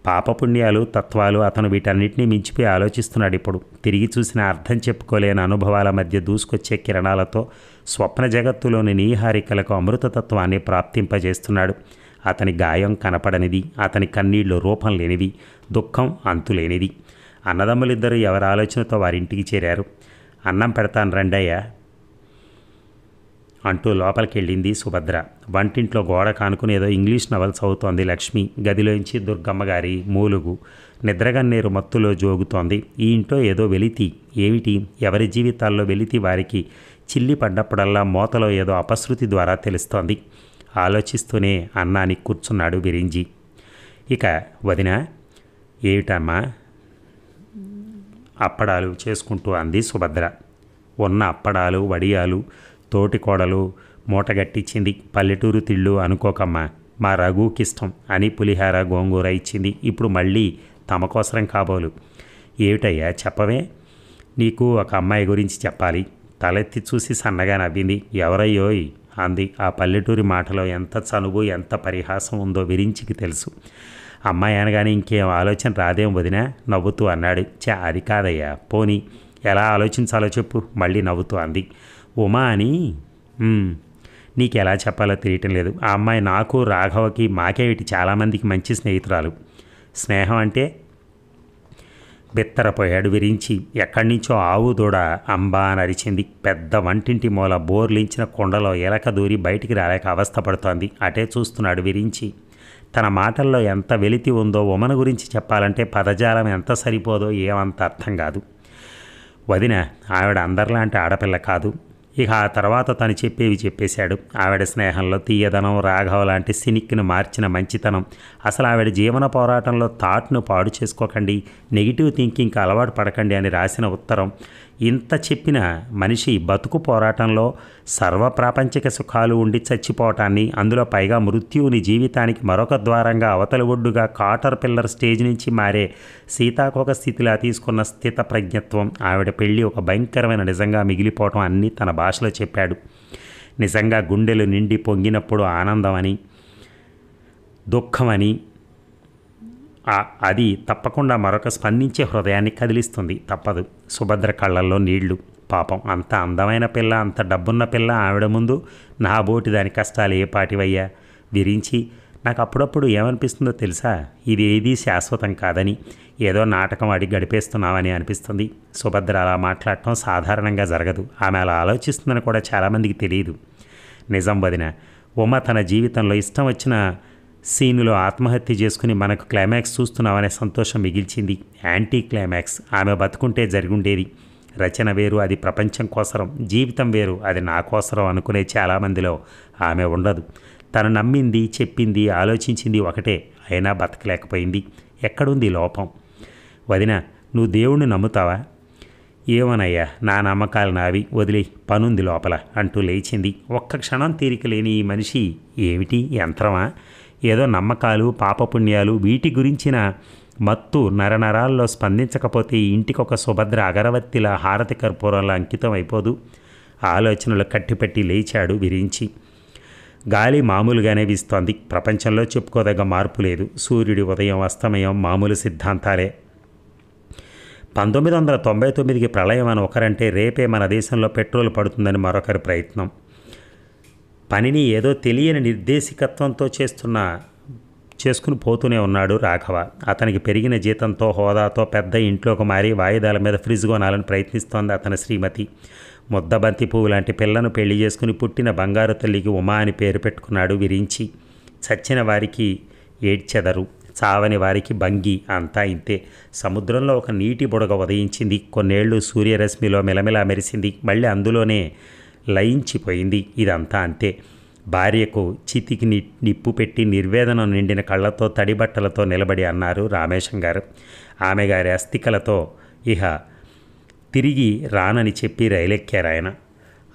పాపపుణ్యాలు, తత్వాలు, అతను వీటన్నిటినీ మించిపోయి ఆలోచిస్తున్నాడు ఇప్పుడు. తిరిగి చూసిన అర్థం చెప్పుకోలేని అనుభవాల మధ్య దూసుకొచ్చే కిరణాలతో స్వప్న జగత్తులోని నీహారికలకు అమృతతత్వాన్ని ప్రాప్తింపజేస్తున్నాడు. అతని గాయం కనపడనిది, అతని కన్నీళ్లు రూపం లేనివి, దుఃఖం అంతులేనిది. అన్నదమ్ములిద్దరూ ఎవరి ఆలోచనతో వారింటికి చేరారు. అన్నం పెడతాను రండయ్య అంటూ లోపలికి వెళ్ళింది సుభద్ర. వంటింట్లో గోడ కానుకుని ఏదో ఇంగ్లీష్ నవల్స్ అవుతోంది లక్ష్మి. గదిలోంచి దుర్గమ్మగారి మూలుగు నిద్రగన్నేరు మత్తులో జోగుతోంది. ఈ ఇంట్లో ఏదో వెలితి. ఏమిటి? ఎవరి జీవితాల్లో వెలితి వారికి చిల్లి పడ్డప్పుడల్లా మోతలో ఏదో అపశృతి ద్వారా తెలుస్తోంది. ఆలోచిస్తూనే అన్నానికి కూర్చున్నాడు విరించి. ఇక వదిన, ఏమిటమ్మా? అప్పడాలు చేసుకుంటూ అంది సుభద్ర. ఉన్న అప్పడాలు, వడియాలు తోటి కోడలు మూటగట్టించింది. పల్లెటూరు తిళ్ళు అనుకోకమ్మా, మా రఘుకిష్టం అని పులిహార గోంగూర ఇచ్చింది. ఇప్పుడు మళ్ళీ తమ కోసరం కాబోలు. ఏమిటయ్యా చెప్పవే? నీకు ఒక అమ్మాయి గురించి చెప్పాలి. తలెత్తి చూసి సన్నగా నవ్వింది. ఎవరయ్యోయ్ అంది. ఆ పల్లెటూరి మాటలో ఎంత చనువు, ఎంత పరిహాసం ఉందో విరించికి తెలుసు. అమ్మాయి అనగానే ఇంకేం ఆలోచన రాదేం వదినా నవ్వుతూ అన్నాడు. అది కాదయ్యా, పోనీ ఎలా ఆలోచించాలో చెప్పు మళ్ళీ నవ్వుతూ అంది. ఉమా అని. నీకు ఎలా చెప్పాలో తెలియటం లేదు. ఆ అమ్మాయి నాకు, రాఘవకి, మాకేమిటి చాలామందికి మంచి స్నేహితురాలు. స్నేహం అంటే బెత్తరపోయాడు విరించి. ఎక్కడి నుంచో ఆవు దూడ అంబా అని అరిచింది. పెద్ద వంటింటి మూల బోర్లించిన కొండలో ఎలక దూరి బయటికి రాలేక అవస్థపడుతోంది. అటే చూస్తున్నాడు విరించి. తన మాటల్లో ఎంత వెలితి ఉందో ఉమను గురించి చెప్పాలంటే పదజాలం ఎంత సరిపోదో ఏమంత అర్థం కాదు. వదిన ఆవిడ అందరిలాంటి ఆడపిల్ల కాదు. ఇక ఆ తర్వాత తను చెప్పేవి చెప్పేశాడు. ఆవిడ స్నేహంలో తీయదనం, రాఘవ లాంటి సినిక్ను మార్చిన మంచితనం. అసలు ఆవిడ జీవన పోరాటంలో థాట్ను పాడు చేసుకోకండి, నెగిటివ్ థింకింగ్కి అలవాటు పడకండి అని రాసిన ఉత్తరం. ఇంత చెప్పిన మనిషి బతుకు పోరాటంలో సర్వప్రాపంచిక సుఖాలు ఉండి చచ్చిపోవటాన్ని, అందులో పైగా మృత్యువుని జీవితానికి మరొక ద్వారంగా అవతలి ఒడ్డుగా కాటర్ పిల్లర్ స్టేజ్ నుంచి మారే సీతాకోక స్థితిలా తీసుకున్న స్థిత ప్రజ్ఞత్వం. ఆవిడ పెళ్ళి ఒక భయంకరమైన నిజంగా మిగిలిపోవటం అన్నీ తన భాషలో చెప్పాడు. నిజంగా గుండెలు నిండి పొంగినప్పుడు ఆనందమని, దుఃఖమని, అది తప్పకుండా మరొక స్పందించే హృదయాన్ని కదిలిస్తుంది. తప్పదు. సుభద్ర కళ్ళల్లో నీళ్లు. పాపం, అంత అందమైన పిల్ల, అంత డబ్బున్న పిల్ల ఆవిడ ముందు నా బోటి దాని కష్టాలు ఏ పాటివయ్యా? విరించి నాకు అప్పుడప్పుడు ఏమనిపిస్తుందో తెలుసా, ఇది ఏదీ శాశ్వతం కాదని, ఏదో నాటకం ఆడి గడిపేస్తున్నామని అనిపిస్తుంది. సుభద్ర అలా మాట్లాడటం సాధారణంగా జరగదు. ఆమె అలా ఆలోచిస్తుందని కూడా చాలామందికి తెలియదు. నిజం వదిన, ఉమ తన జీవితంలో ఇష్టం వచ్చిన సీనులో ఆత్మహత్య చేసుకుని మనకు క్లైమాక్స్ చూస్తున్నామనే సంతోషం మిగిల్చింది. యాంటీ క్లైమాక్స్ ఆమె బతుకుంటే జరిగుండేది. రచన వేరు, అది ప్రపంచం కోసరం. జీవితం వేరు, అది నా కోసరం అనుకునే చాలామందిలో ఆమె ఉండదు. తను నమ్మింది, చెప్పింది, ఆలోచించింది ఒకటే, అయినా బతకలేకపోయింది. ఎక్కడుంది లోపం? వదిన, నువ్వు దేవుణ్ణి నమ్ముతావా? ఏమోనయ్యా, నా నమ్మకాలు నావి, వదిలే, పనుంది లోపల అంటూ లేచింది. ఒక్క క్షణం తీరిక లేని ఈ మనిషి ఏమిటి, యంత్రమా? ఏదో నమ్మకాలు, పాపపుణ్యాలు, వీటి గురించిన మత్తు నరనరాల్లో స్పందించకపోతే ఈ ఇంటికొక సుభద్ర అగరవత్తిలా హారతి కర్పూరంలా అంకితం అయిపోదు. ఆలోచనలు కట్టిపెట్టి లేచాడు విరించి. గాలి మామూలుగానే వీస్తోంది. ప్రపంచంలో చెప్పుకోదగ్గ మార్పు లేదు. సూర్యుడి ఉదయం అస్తమయం మామూలు సిద్ధాంతాలే. 1999కి ప్రళయం అని ఒకరంటే, రేపే మన దేశంలో పెట్రోల్ పడుతుందని మరొకరి ప్రయత్నం. పనిని ఏదో తెలియని నిర్దేశికత్వంతో చేసుకుని పోతూనే ఉన్నాడు రాఘవ. అతనికి పెరిగిన జీతంతో, హోదాతో పెద్ద ఇంట్లోకి మారి వాయిదాల మీద ఫ్రిడ్జ్ కొనాలని ప్రయత్నిస్తోంది అతని శ్రీమతి. ముద్దబంతి పువ్వు లాంటి పిల్లను పెళ్లి చేసుకుని పుట్టిన బంగారు తల్లికి ఉమా అని పేరు పెట్టుకున్నాడు విరించి. చచ్చిన వారికి ఏడ్చెదరు, చావని వారికి భంగి, అంతా ఇంతే. సముద్రంలో ఒక నీటి బుడగ ఉదయించింది. కొన్నేళ్లు సూర్యరశ్మిలో మెలమెలా మెరిసింది, మళ్ళీ అందులోనే లయించిపోయింది. ఇదంతా అంతే. భార్యకు చితికి నిప్పు పెట్టి నిర్వేదనం నిండిన కళ్ళతో, తడిబట్టలతో నిలబడి అన్నారు రామేశం గారు. ఆమె గారి అస్థికలతో ఇహ తిరిగి రానని చెప్పి రైలెక్కారాయన.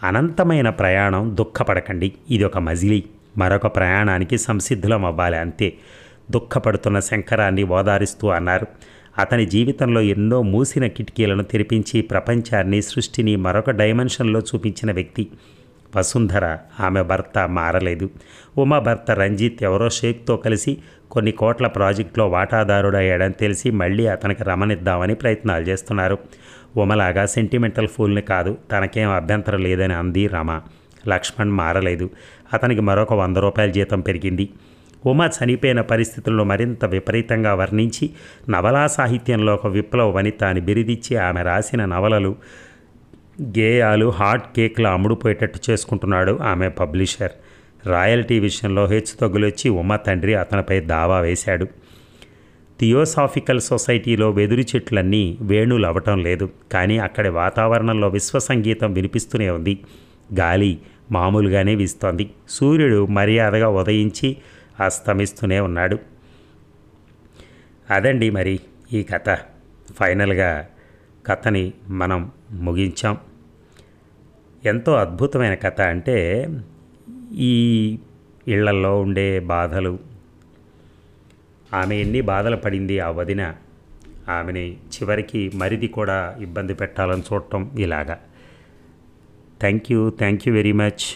అనంతమైన ప్రయాణం, దుఃఖపడకండి, ఇది ఒక మజిలీ. మరొక ప్రయాణానికి సంసిద్ధులం అవ్వాలి, అంతే. దుఃఖపడుతున్న శంకరాన్ని ఓదారిస్తూ అన్నారు. అతని జీవితంలో ఎన్నో మూసిన కిటికీలను తెరిపించి ప్రపంచాన్ని, సృష్టిని మరొక డైమెన్షన్లో చూపించిన వ్యక్తి వసుంధర. ఆమె భర్త మారలేదు. ఉమా భర్త రంజిత్ ఎవరో షేక్తో కలిసి కొన్ని కోట్ల ప్రాజెక్టులో వాటాదారుడయ్యాడని తెలిసి మళ్ళీ అతనికి రమణిద్దామని ప్రయత్నాలు చేస్తున్నారు. ఉమలాగా సెంటిమెంటల్ ఫూల్ని కాదు, తనకేం అభ్యంతరం లేదని అంది రమ. లక్ష్మణ్ మారలేదు. అతనికి మరొక 100 రూపాయల జీతం పెరిగింది. ఉమ చనిపోయిన పరిస్థితులను మరింత విపరీతంగా వర్ణించి నవలా సాహిత్యంలో ఒక విప్లవ వనిత అని బిరుదిచ్చి ఆమె రాసిన నవలలు, గేయాలు హాట్ కేక్లా అమ్ముడుపోయేటట్టు చేసుకుంటున్నాడు ఆమె పబ్లిషర్. రాయల్టీ విషయంలో హెచ్చుతగ్గులొచ్చి ఉమ తండ్రి అతనిపై దావా వేశాడు. థియోసాఫికల్ సొసైటీలో వెదురు చెట్లన్నీ వేణులు అవ్వటం లేదు, కానీ అక్కడి వాతావరణంలో విశ్వసంగీతం వినిపిస్తూనే ఉంది. గాలి మామూలుగానే వీస్తోంది. సూర్యుడు మర్యాదగా ఉదయించి అస్తమిస్తూనే ఉన్నాడు. అదండి మరి ఈ కథ. ఫైనల్గా కథని మనం ముగించాం. ఎంతో అద్భుతమైన కథ. అంటే ఈ ఇళ్లల్లో ఉండే బాధలు, ఆమె ఎన్ని బాధలు పడింది ఆ వదిన, ఆమెని చివరికి మరిది కూడా ఇబ్బంది పెట్టాలని చూడటం, ఇలాగా. Thank you very much.